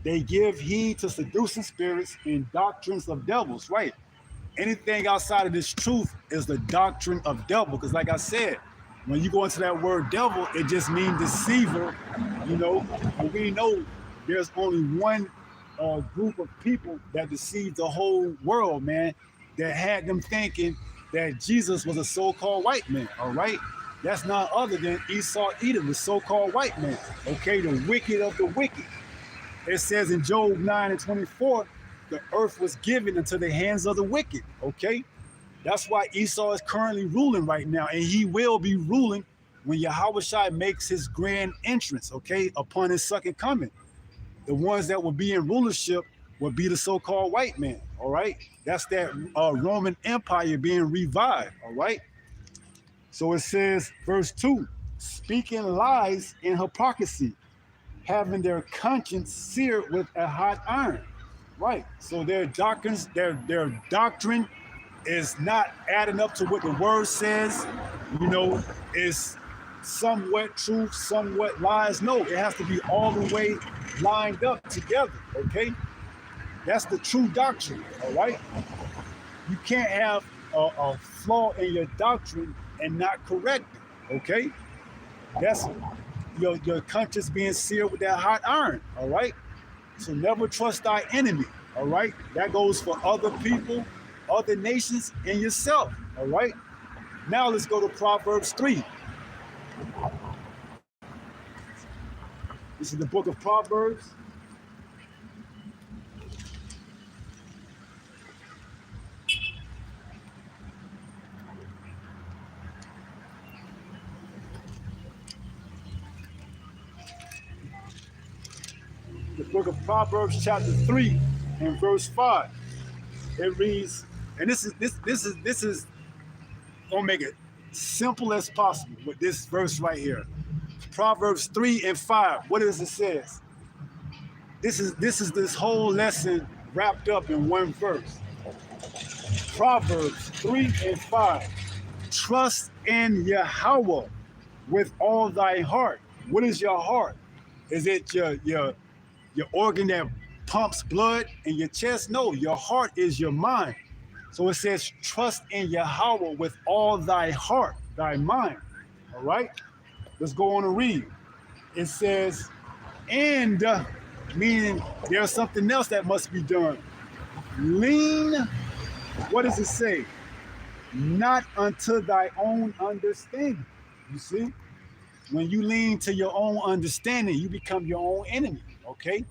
S1: they give heed to seducing spirits and doctrines of devils, right? Anything outside of this truth is the doctrine of devil. Because like I said, when you go into that word devil, it just means deceiver, and we know there's only one group of people that deceived the whole world, man, that had them thinking that Jesus was a so-called white man, all right? That's none other than Esau Edom, the so-called white man, okay? The wicked of the wicked. It says in Job 9:24, the earth was given into the hands of the wicked, okay? That's why Esau is currently ruling right now, and he will be ruling when Yahweh Shai makes his grand entrance, okay, upon his second coming. The ones that will be in rulership will be the so-called white man, all right? That's that Roman Empire being revived, all right? So it says, verse 2, speaking lies in hypocrisy, having their conscience seared with a hot iron. Right. So their doctrines, their doctrine is not adding up to what the word says, is somewhat truth, somewhat lies. No, it has to be all the way lined up together, okay? That's the true doctrine, all right? You can't have a flaw in your doctrine and not correct it, okay? That's your conscience being seared with that hot iron, all right? So never trust thy enemy, all right? That goes for other people, other nations, and yourself, all right? Now let's go to Proverbs 3. This is the book of Proverbs. The book of Proverbs, chapter 3, and verse 5. It reads, and this is gonna make it simple as possible with this verse right here. Proverbs 3 and 5. What does it says? This is this whole lesson wrapped up in one verse. Proverbs 3 and 5. Trust in Yahweh with all thy heart. What is your heart? Is it your organ that pumps blood in your chest? No, your heart is your mind. So it says, trust in Yahweh with all thy heart, thy mind. All right? Let's go on and read. It says, and meaning there's something else that must be done. Lean, what does it say? Not unto thy own understanding. You see? When you lean to your own understanding, you become your own enemy, okay?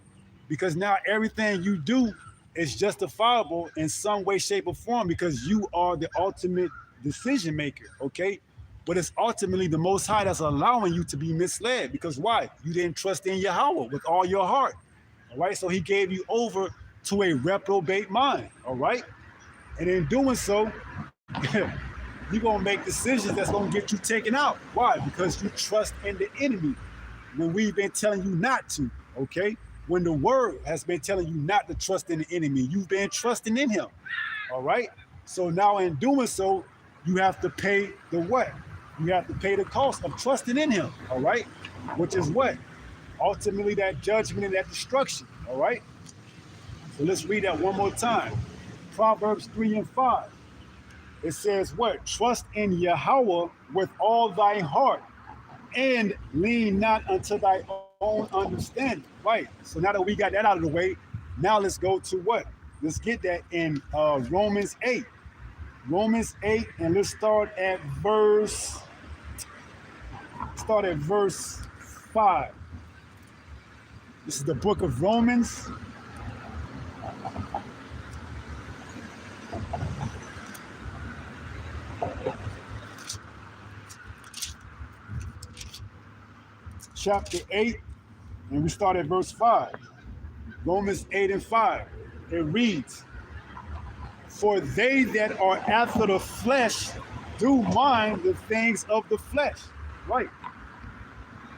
S1: Because now everything you do is justifiable in some way, shape, or form because you are the ultimate decision maker, okay? But it's ultimately the Most High that's allowing you to be misled because why? You didn't trust in Yahweh with all your heart, all right? So he gave you over to a reprobate mind, all right? And in doing so, you're gonna make decisions that's gonna get you taken out. Why? Because you trust in the enemy when we've been telling you not to, okay? When the word has been telling you not to trust in the enemy, you've been trusting in him. All right. So now in doing so, you have to pay the what? You have to pay the cost of trusting in him. All right. Which is what? Ultimately that judgment and that destruction. All right. So let's read that one more time. Proverbs 3 and 5. It says what? Trust in Yahweh with all thy heart and lean not unto thy own understanding. Right. So now that we got that out of the way, now let's go to what? Let's get that in Romans 8. Romans 8, and let's start at verse 5. This is the book of Romans. Chapter 8, and we start at verse 5. Romans 8 and 5. It reads, for they that are after the flesh do mind the things of the flesh. Right.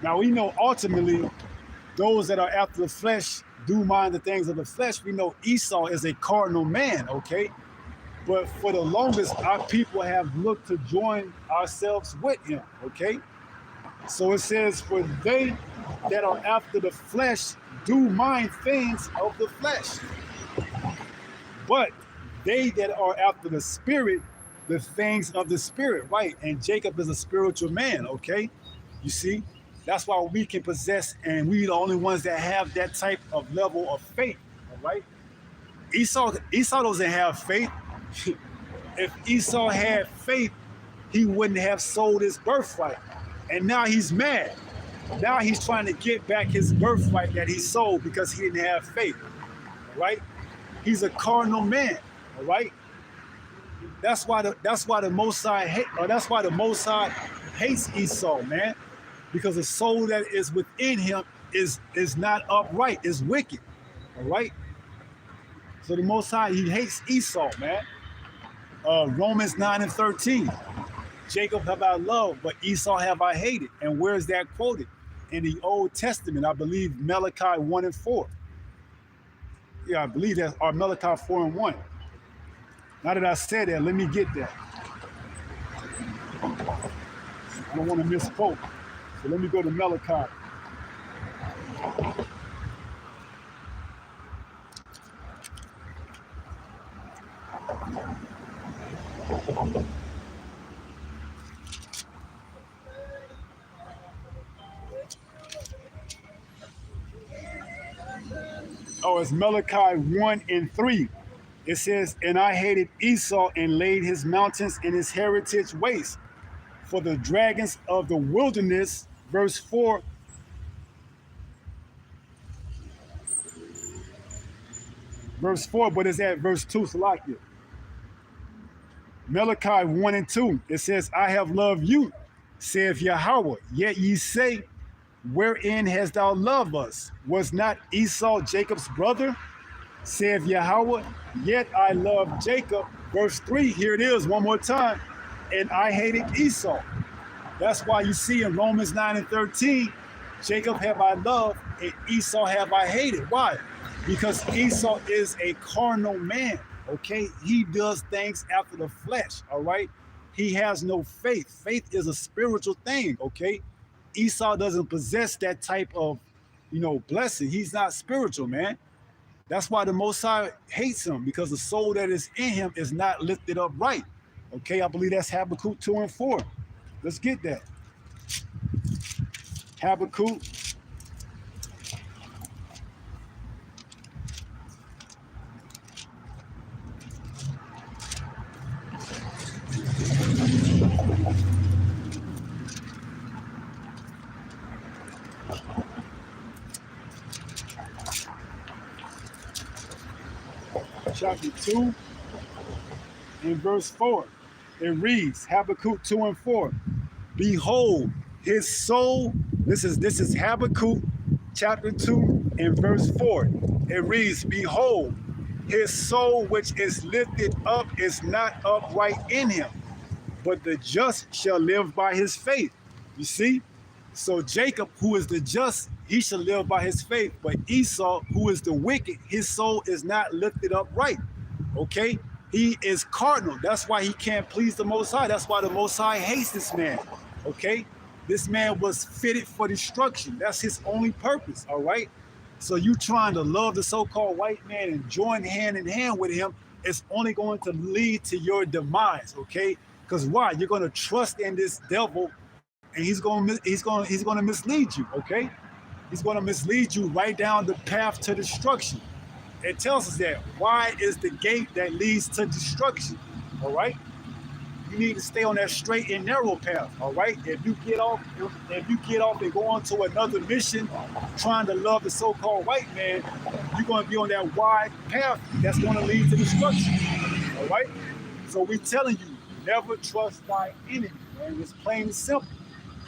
S1: Now we know ultimately those that are after the flesh do mind the things of the flesh. We know Esau is a carnal man, okay? But for the longest, our people have looked to join ourselves with him, okay? So it says, for they that are after the flesh do mind things of the flesh. But they that are after the spirit, the things of the spirit, right? And Jacob is a spiritual man, okay? You see? That's why we can possess, and we the only ones that have that type of level of faith, all right? Esau doesn't have faith. If Esau had faith, he wouldn't have sold his birthright. And now he's mad. Now he's trying to get back his birthright that he sold because he didn't have faith, all right? He's a carnal man, all right? That's why the Most High hates Esau, man, because the soul that is within him is not upright, is wicked, all right? So the Most High, he hates Esau, man. Romans 9 and 13. Jacob have I loved, but Esau have I hated. And where is that quoted? In the Old Testament, I believe Malachi 1 and 4. Yeah, I believe that's Malachi 4 and 1. Now that I said that, let me get that. I don't want to misquote. So let me go to Malachi. Oh, it's Malachi 1 and 3. It says, and I hated Esau and laid his mountains and his heritage waste. For the dragons of the wilderness, verse 4. Verse 4, but it's at verse 2, Salakia. Malachi 1 and 2. It says, I have loved you, saith Yahweh. Yet ye say, wherein hast thou loved us? Was not Esau Jacob's brother? Saith Yahweh, yet I love Jacob. Verse 3, here it is one more time. And I hated Esau. That's why you see in Romans 9 and 13, Jacob have I loved and Esau have I hated. Why? Because Esau is a carnal man, okay? He does things after the flesh, all right? He has no faith. Faith is a spiritual thing, okay? Esau doesn't possess that type of, blessing. He's not spiritual, man. That's why the Most High hates him, because the soul that is in him is not lifted up right. Okay, I believe that's Habakkuk 2 and 4. Let's get that. Habakkuk. Chapter 2 and verse 4. It reads, Habakkuk 2 and 4. Behold, his soul, this is Habakkuk chapter 2 and verse 4. It reads, Behold, his soul which is lifted up is not upright in him, but the just shall live by his faith. You see? So Jacob, who is the just, he shall live by his faith. But Esau, who is the wicked, his soul is not lifted up right. Okay? He is cardinal. That's why he can't please the Most High. That's why the Most High hates this man. Okay? This man was fitted for destruction. That's his only purpose. All right? So you trying to love the so-called white man and join hand in hand with him, it's only going to lead to your demise. Okay? Because why? You're going to trust in this devil, and he's going to mislead you. Okay? He's going to mislead you right down the path to destruction. It tells us that wide is the gate that leads to destruction. All right? You need to stay on that straight and narrow path. All right? If you get off and go on to another mission, trying to love the so-called white man, you're going to be on that wide path that's going to lead to destruction. All right? So we're telling you, never trust thy enemy, man. It's plain and simple.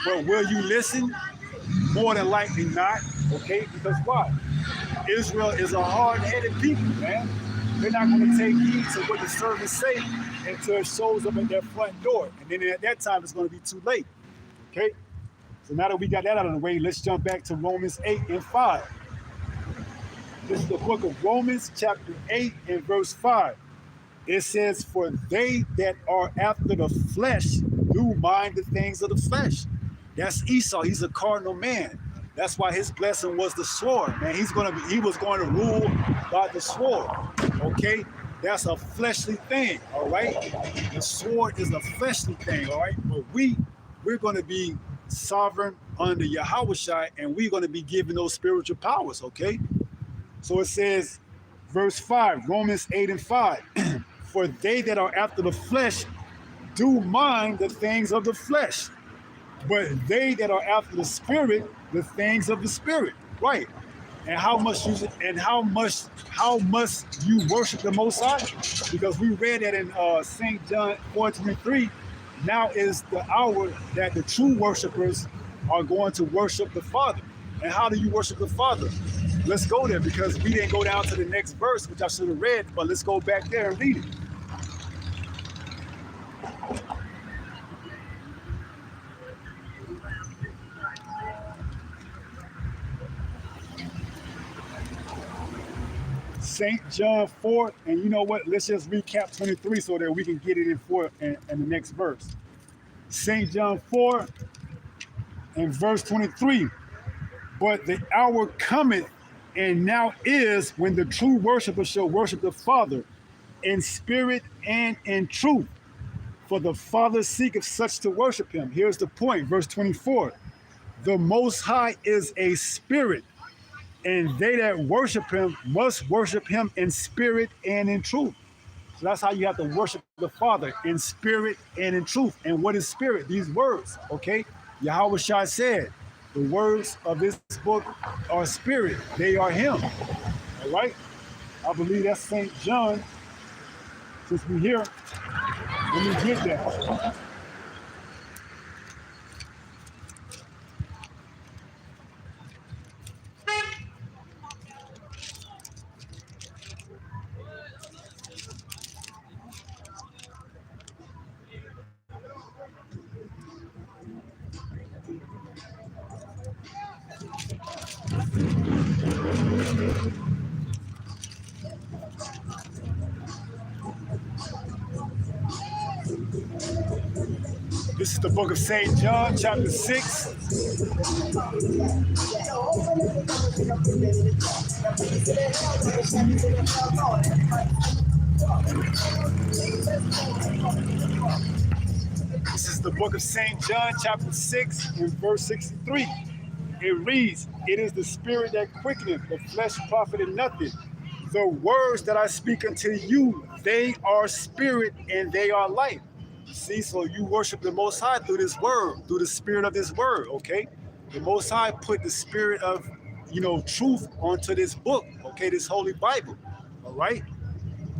S1: But will you listen? More than likely not. Okay? Because why? Israel is a hard-headed people, man. They're not going to take heed to what the servants say until it shows up at their front door. And then at that time, it's going to be too late. Okay? So now that we got that out of the way, let's jump back to Romans 8 and 5. This is the book of Romans, chapter 8 and verse 5. It says, For they that are after the flesh do mind the things of the flesh. That's Esau. He's a cardinal man. That's why his blessing was the sword, man. He was going to rule by the sword. Okay? That's a fleshly thing, all right? The sword is a fleshly thing, all right? But we're going to be sovereign under Yahushua, and we're going to be given those spiritual powers, okay? So it says, verse 5, Romans 8 and 5, For they that are after the flesh do mind the things of the flesh, but they that are after the spirit, the things of the spirit. Right. And how must you worship the Most High? Because we read that in St. John 4:23. Now is the hour that the true worshipers are going to worship the Father. And how do you worship the Father? Let's go there, because we didn't go down to the next verse, which I should have read, but let's go back there and read it. St. John 4, and you know what? Let's just recap 23 so that we can get it in the next verse. St. John 4 and verse 23. But the hour cometh, and now is, when the true worshiper shall worship the Father in spirit and in truth. For the Father seeketh such to worship him. Here's the point, verse 24. The Most High is a spirit, and they that worship him must worship him in spirit and in truth. So that's how you have to worship the Father, in spirit and in truth. And what is spirit? These words, okay? Yahushua said, the words of this book are spirit. They are him, all right? I believe that's St. John. Since we're here, let me get that. This is the book of St. John, chapter 6. This is the book of St. John, chapter 6, and verse 63. It reads, It is the spirit that quickeneth, the flesh profited nothing. The words that I speak unto you, they are spirit and they are life. See, so you worship the Most High through this word, through the spirit of this word, okay? The Most High put the spirit of, truth onto this book, okay, this Holy Bible, all right?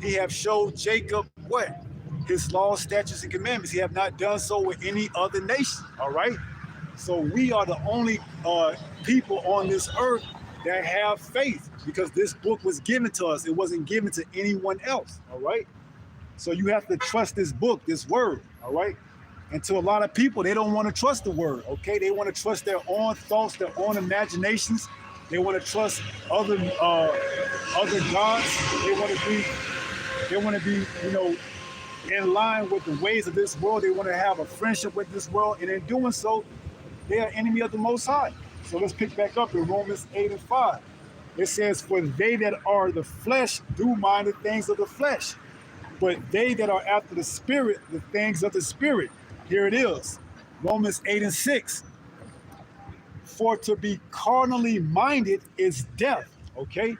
S1: He have showed Jacob what? His laws, statutes, and commandments. He have not done so with any other nation, all right? So we are the only people on this earth that have faith because this book was given to us. It wasn't given to anyone else, all right? So you have to trust this book, this word, all right? And to a lot of people, they don't want to trust the word, okay? They want to trust their own thoughts, their own imaginations. They want to trust other gods. They want to be, in line with the ways of this world. They want to have a friendship with this world, and in doing so, they are enemy of the Most High. So let's pick back up in Romans 8:5. It says, "For they that are the flesh do mind the things of the flesh, but they that are after the Spirit, the things of the Spirit." Here it is, Romans 8:6. "For to be carnally minded is death," okay?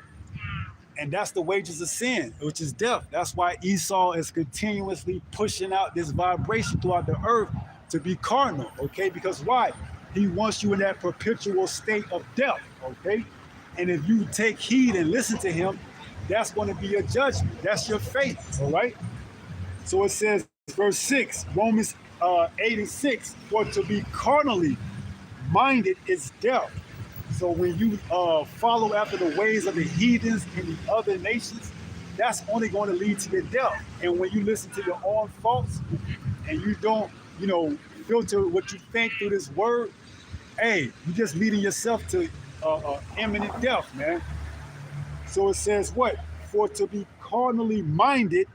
S1: And that's the wages of sin, which is death. That's why Esau is continuously pushing out this vibration throughout the earth to be carnal, okay? Because why? He wants you in that perpetual state of death, okay? And if you take heed and listen to him, that's going to be your judgment. That's your fate, all right? So it says, verse 6, Romans 8:6, "For to be carnally minded is death." So when you follow after the ways of the heathens and the other nations, that's only going to lead to your death. And when you listen to your own thoughts and you don't, filter what you think through this word, hey, you're just leading yourself to imminent death, man. So it says what? "For to be carnally minded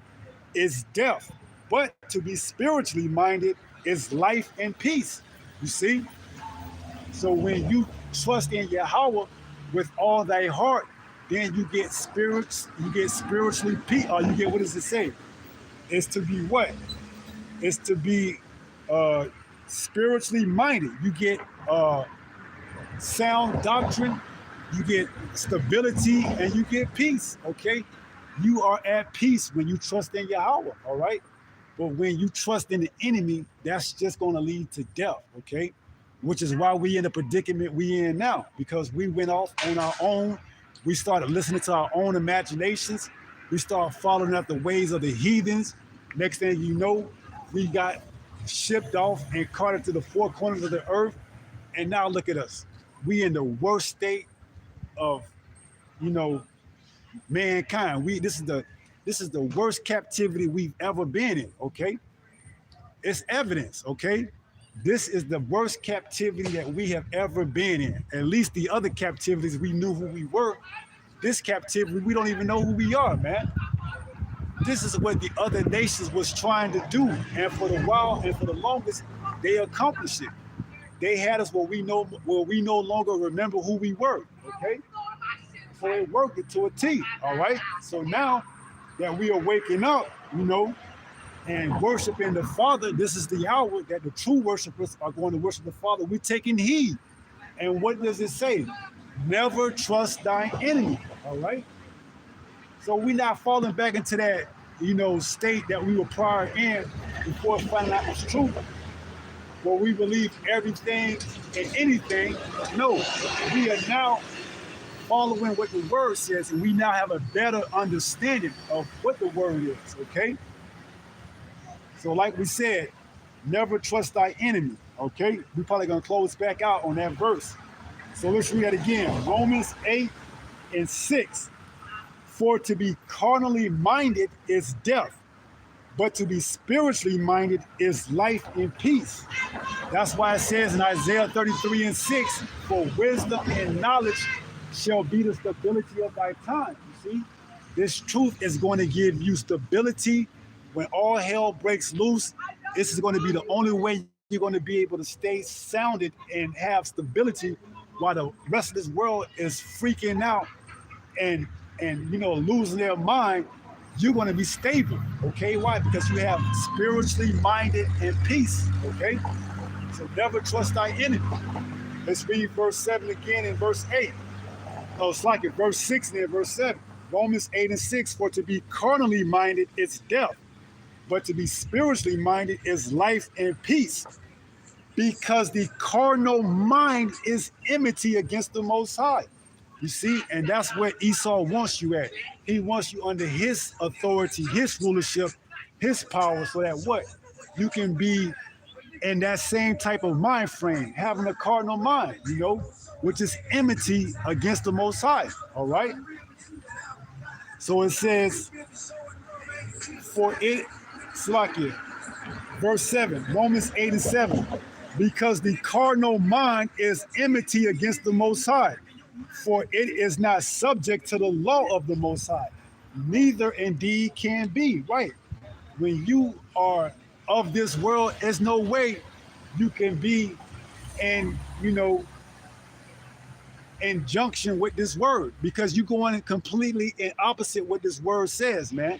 S1: is death, but to be spiritually minded is life and peace." You see? So when you trust in Yahweh with all thy heart, then you get spiritually peace. Or you get, what does it say? It's to be what? It's to be spiritually minded. You get sound doctrine, you get stability, and you get peace, okay? You are at peace when you trust in Yahweh, all right? But when you trust in the enemy, that's just going to lead to death, okay? Which is why we in the predicament we in now, because we went off on our own. We started listening to our own imaginations. We started following out the ways of the heathens. Next thing you know, we got shipped off and carted to the four corners of the earth. And now look at us. We in the worst state of, mankind. This is the worst captivity we've ever been in, okay? It's evidence, okay? This is the worst captivity that we have ever been in. At least the other captivities, we knew who we were. This captivity, we don't even know who we are, man. This is what the other nations was trying to do. And for the while and for the longest, they accomplished it. They had us where we no longer remember who we were, okay? So they worked it to a T, all right? So now that we are waking up, and worshiping the Father, this is the hour that the true worshipers are going to worship the Father. We're taking heed. And what does it say? Never trust thine enemy, all right? So we're not falling back into that, state that we were prior in before finding out it's true. Where we believe everything and anything. No, we are now following what the word says, and we now have a better understanding of what the word is, okay? So like we said, never trust thy enemy, okay? We're probably going to close back out on that verse. So let's read that again. Romans 8:6. "For to be carnally minded is death, but to be spiritually minded is life and peace." That's why it says in Isaiah 33:6, "For wisdom and knowledge shall be the stability of thy time." You see, this truth is going to give you stability. When all hell breaks loose, this is going to be the only way you're going to be able to stay sounded and have stability while the rest of this world is freaking out and losing their mind. You're going to be stable, okay? Why? Because you have spiritually minded and peace, okay? So never trust thy enemy. Let's read verse 7 again in verse 8. Oh, it's like it, verse 6 and then verse 7. Romans 8:6, "For to be carnally minded is death, but to be spiritually minded is life and peace." because the carnal mind is enmity against the Most High. You see, and that's where Esau wants you at. He wants you under his authority, his rulership, his power, so that what? You can be in that same type of mind frame, having a cardinal mind, which is enmity against the Most High. All right. So it says, for it, Slakia, verse 7, Romans 8:7, because the carnal mind is enmity against the Most High, for it is not subject to the law of the Most High, neither indeed can be. Right. When you are of this world, there's no way you can be in, in junction with this word, because you're going completely in opposite what this word says, man.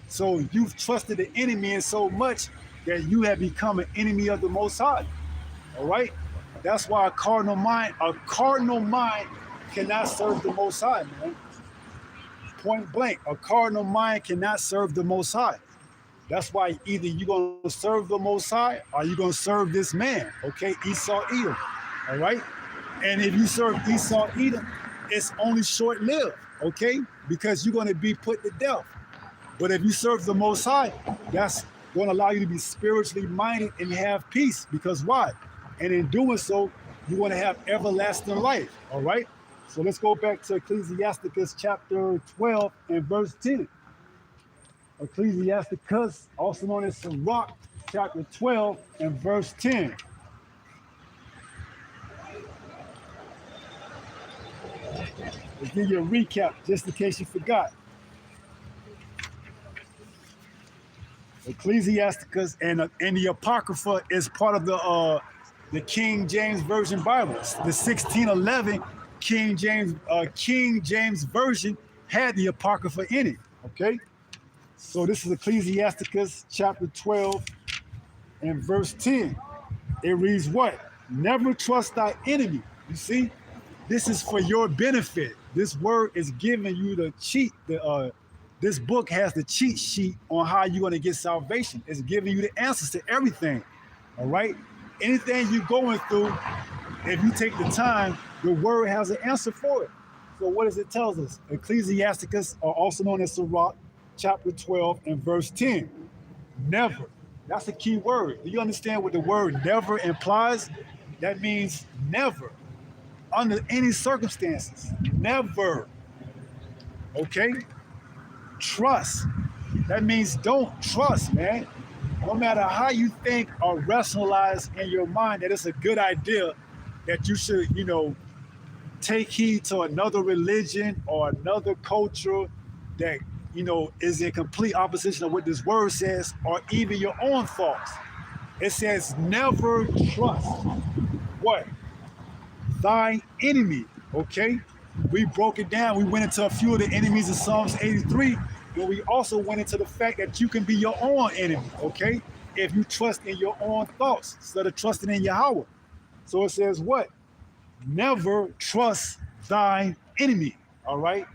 S1: So you've trusted the enemy in so much that you have become an enemy of the Most High. All right? That's why a cardinal mind cannot serve the Most High, man. Point blank, a cardinal mind cannot serve the Most High. That's why either you're going to serve the Most High or you're going to serve this man, okay? Esau, Edom, all right? And if you serve Esau, Edom, it's only short-lived, okay? Because you're going to be put to death. But if you serve the Most High, that's going to allow you to be spiritually minded and have peace. Because why? And in doing so, you're going to have everlasting life, all right? So let's go back to Ecclesiasticus chapter 12 and verse 10. Ecclesiasticus, also known as Sirach, chapter 12 and verse 10. Let's give you a recap, just in case you forgot. Ecclesiasticus and the Apocrypha is part of the King James Version Bible. The 1611 King James Version had the Apocrypha in it, okay? So this is Ecclesiasticus chapter 12 and verse 10. It reads what? Never trust thy enemy. You see, this is for your benefit. This word is giving you the cheat. This book has the cheat sheet on how you're going to get salvation. It's giving you the answers to everything. All right? Anything you're going through, if you take the time, the word has an answer for it. So what does it tell us? Ecclesiasticus, or also known as Sirach, chapter 12 and verse 10. Never. That's a key word. Do you understand what the word never implies? That means never, under any circumstances. Never. Okay? Trust. That means don't trust, man. No matter how you think or rationalize in your mind that it's a good idea that you should, take heed to another religion or another culture that is in complete opposition of what this word says, or even your own thoughts. It says, never trust what? Thy enemy, okay? We broke it down. We went into a few of the enemies of Psalms 83, but we also went into the fact that you can be your own enemy, okay? If you trust in your own thoughts instead of trusting in Yahweh. So it says what? Never trust thy enemy, all right?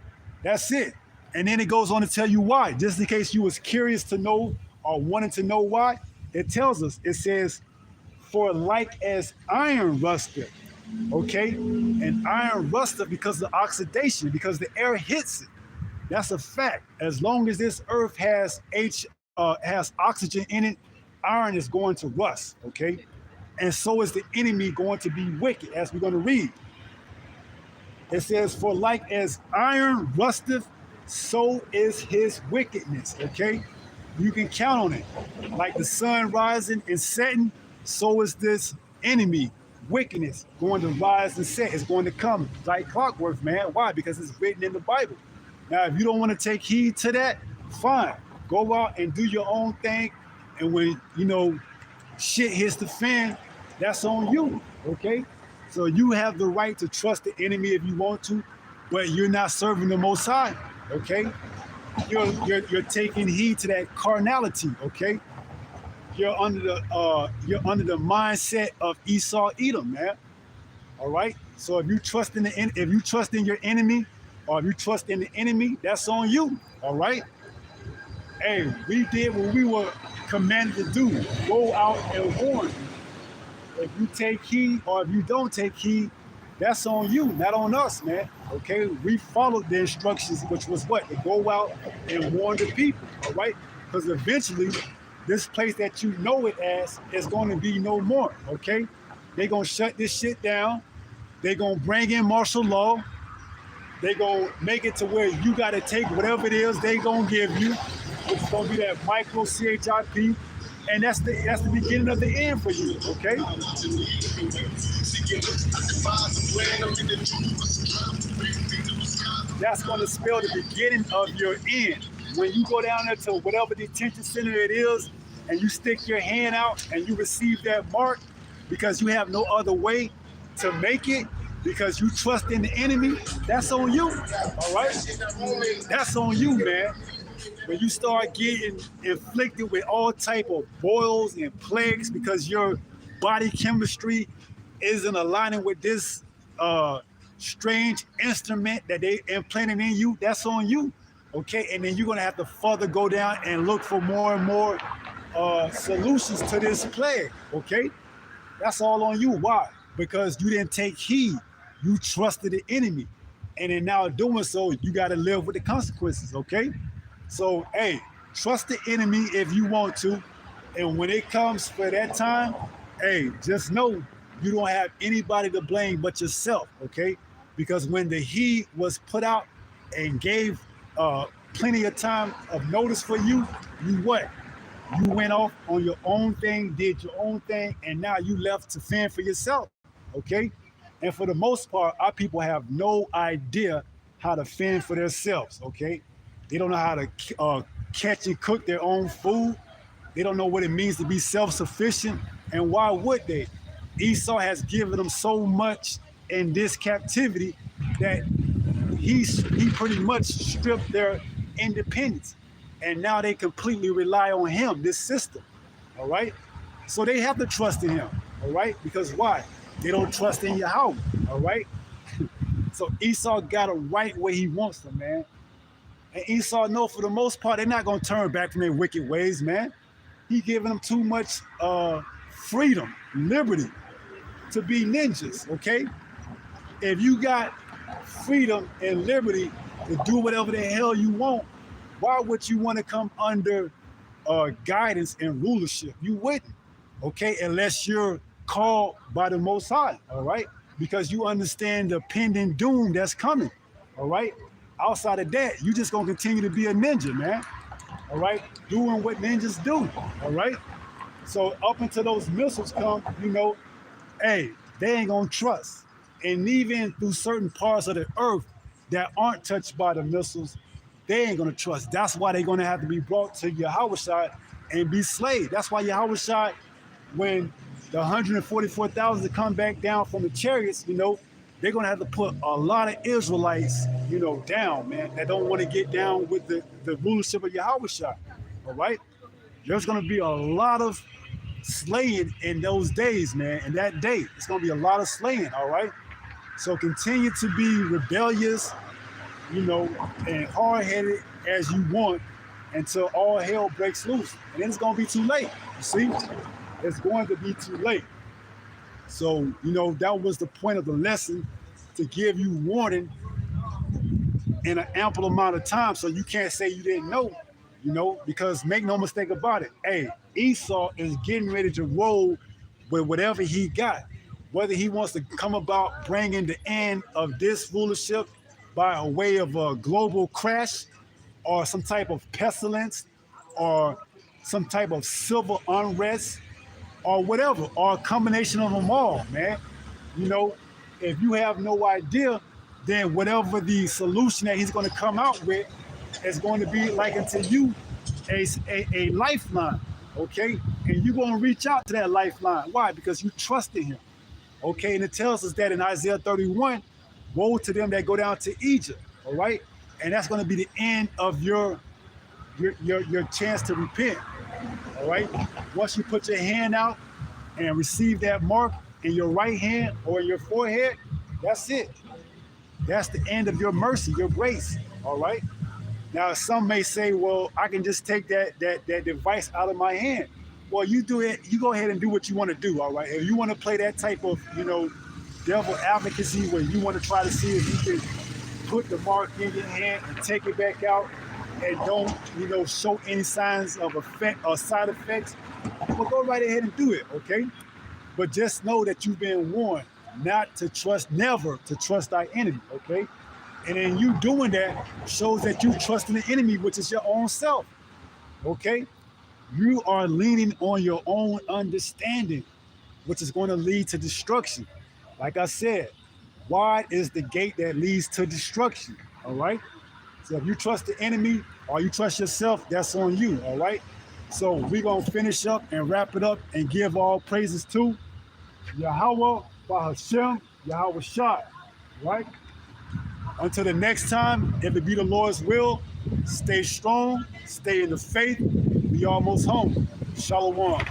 S1: That's it. And then it goes on to tell you why. Just in case you was curious to know or wanted to know why, it tells us, it says, for like as iron rusteth, okay? And iron rusteth because of oxidation, because the air hits it. That's a fact. As long as this earth has oxygen in it, iron is going to rust, okay? And so is the enemy going to be wicked, as we're going to read. It says, for like as iron rusteth, so is his wickedness, okay? You can count on it. Like the sun rising and setting, so is this enemy, wickedness, going to rise and set. It's going to come like clockwork, man. Why? Because it's written in the Bible. Now, if you don't want to take heed to that, fine. Go out and do your own thing. And when, shit hits the fan, that's on you, okay? So you have the right to trust the enemy if you want to, but you're not serving the Most High, okay? You're taking heed to that carnality, okay? You're under the mindset of Esau, Edom, man. All right. So if you trust in your enemy, or if you trust in the enemy, that's on you. All right. Hey, we did what we were commanded to do. Go out and warn. If you take heed or if you don't take heed, that's on you, not on us, man. Okay, we followed the instructions, which was what? To go out and warn the people, all right? Because eventually, this place that you know it as is going to be no more, okay? They're going to shut this shit down. They're going to bring in martial law. They're going to make it to where you got to take whatever it is they going to give you, which is going to be that micro CHIP. And that's the beginning of the end for you, okay? That's going to spell the beginning of your end. When you go down there to whatever detention center it is, and you stick your hand out and you receive that mark because you have no other way to make it, because you trust in the enemy, that's on you, all right? That's on you, man. When you start getting inflicted with all type of boils and plagues because your body chemistry isn't aligning with this strange instrument that they implanted in you, that's on you, okay? And then you're gonna have to further go down and look for more and more solutions to this plague, okay? That's all on you. Why? Because you didn't take heed. You trusted the enemy. And in now doing so, you gotta live with the consequences, okay? So, hey, trust the enemy if you want to. And when it comes for that time, hey, just know you don't have anybody to blame but yourself, okay? Because when the heat was put out and gave plenty of time of notice for you, you what? You went off on your own thing, did your own thing, and now you left to fend for yourself, okay? And for the most part, our people have no idea how to fend for themselves, okay? They don't know how to catch and cook their own food. They don't know what it means to be self-sufficient. And why would they? Esau has given them so much in this captivity that he pretty much stripped their independence. And now they completely rely on him, this system, all right? So they have to trust in him, all right? Because why? They don't trust in Yahweh, all right? So Esau got it right where he wants them, man. And Esau know for the most part, they're not going to turn back from their wicked ways, man. He giving them too much freedom, liberty to be ninjas, okay? If you got freedom and liberty to do whatever the hell you want, why would you want to come under guidance and rulership? You wouldn't, okay? Unless you're called by the Most High, all right? Because you understand the pending doom that's coming, all right? Outside of that, you just gonna continue to be a ninja, man. All right, doing what ninjas do. All right. So up until those missiles come, you know, hey, they ain't gonna trust. And even through certain parts of the earth that aren't touched by the missiles, they ain't gonna trust. That's why they're gonna have to be brought to Yahushua and be slayed. That's why Yahushua, when the 144,000 come back down from the chariots, you know, they're gonna have to put a lot of Israelites, you know, down, man, that don't want to get down with the rulership of Yahushua. All right? There's gonna be a lot of slaying in those days, man. In that day, it's gonna be a lot of slaying, all right? So continue to be rebellious, you know, and hard-headed as you want until all hell breaks loose. And then it's gonna be too late. You see? It's going to be too late. So, you know, that was the point of the lesson, to give you warning in an ample amount of time so you can't say you didn't know, you know, because make no mistake about it. Hey, Esau is getting ready to roll with whatever he got, whether he wants to come about bringing the end of this rulership by a way of a global crash or some type of pestilence or some type of civil unrest or whatever, or a combination of them all, man. You know, if you have no idea, then whatever the solution that he's going to come out with is going to be like unto you a lifeline, okay? And you're going to reach out to that lifeline. Why? Because you trust in him, okay? And it tells us that in Isaiah 31, woe to them that go down to Egypt, all right? And that's going to be the end of your chance to repent. All right. Once you put your hand out and receive that mark in your right hand or in your forehead, that's it. That's the end of your mercy, your grace. All right. Now, some may say, well, I can just take that device out of my hand. well, you do it. You go ahead and do what you want to do. All right. If you want to play that type of, devil advocacy where you want to try to see if you can put the mark in your hand and take it back out and don't, show any signs of effect or side effects, well, go right ahead and do it. Okay. But just know that you've been warned not to trust, never to trust thy enemy. Okay. And then you doing that shows that you trust in the enemy, which is your own self. Okay. You are leaning on your own understanding, which is going to lead to destruction. Like I said, wide is the gate that leads to destruction. All right. So if you trust the enemy or you trust yourself, that's on you. All right. So we're going to finish up and wrap it up and give all praises to Yahweh, Bahashem, Yahweh Shah. Right. Until the next time, if it be the Lord's will, stay strong, stay in the faith. We almost home. Shalom.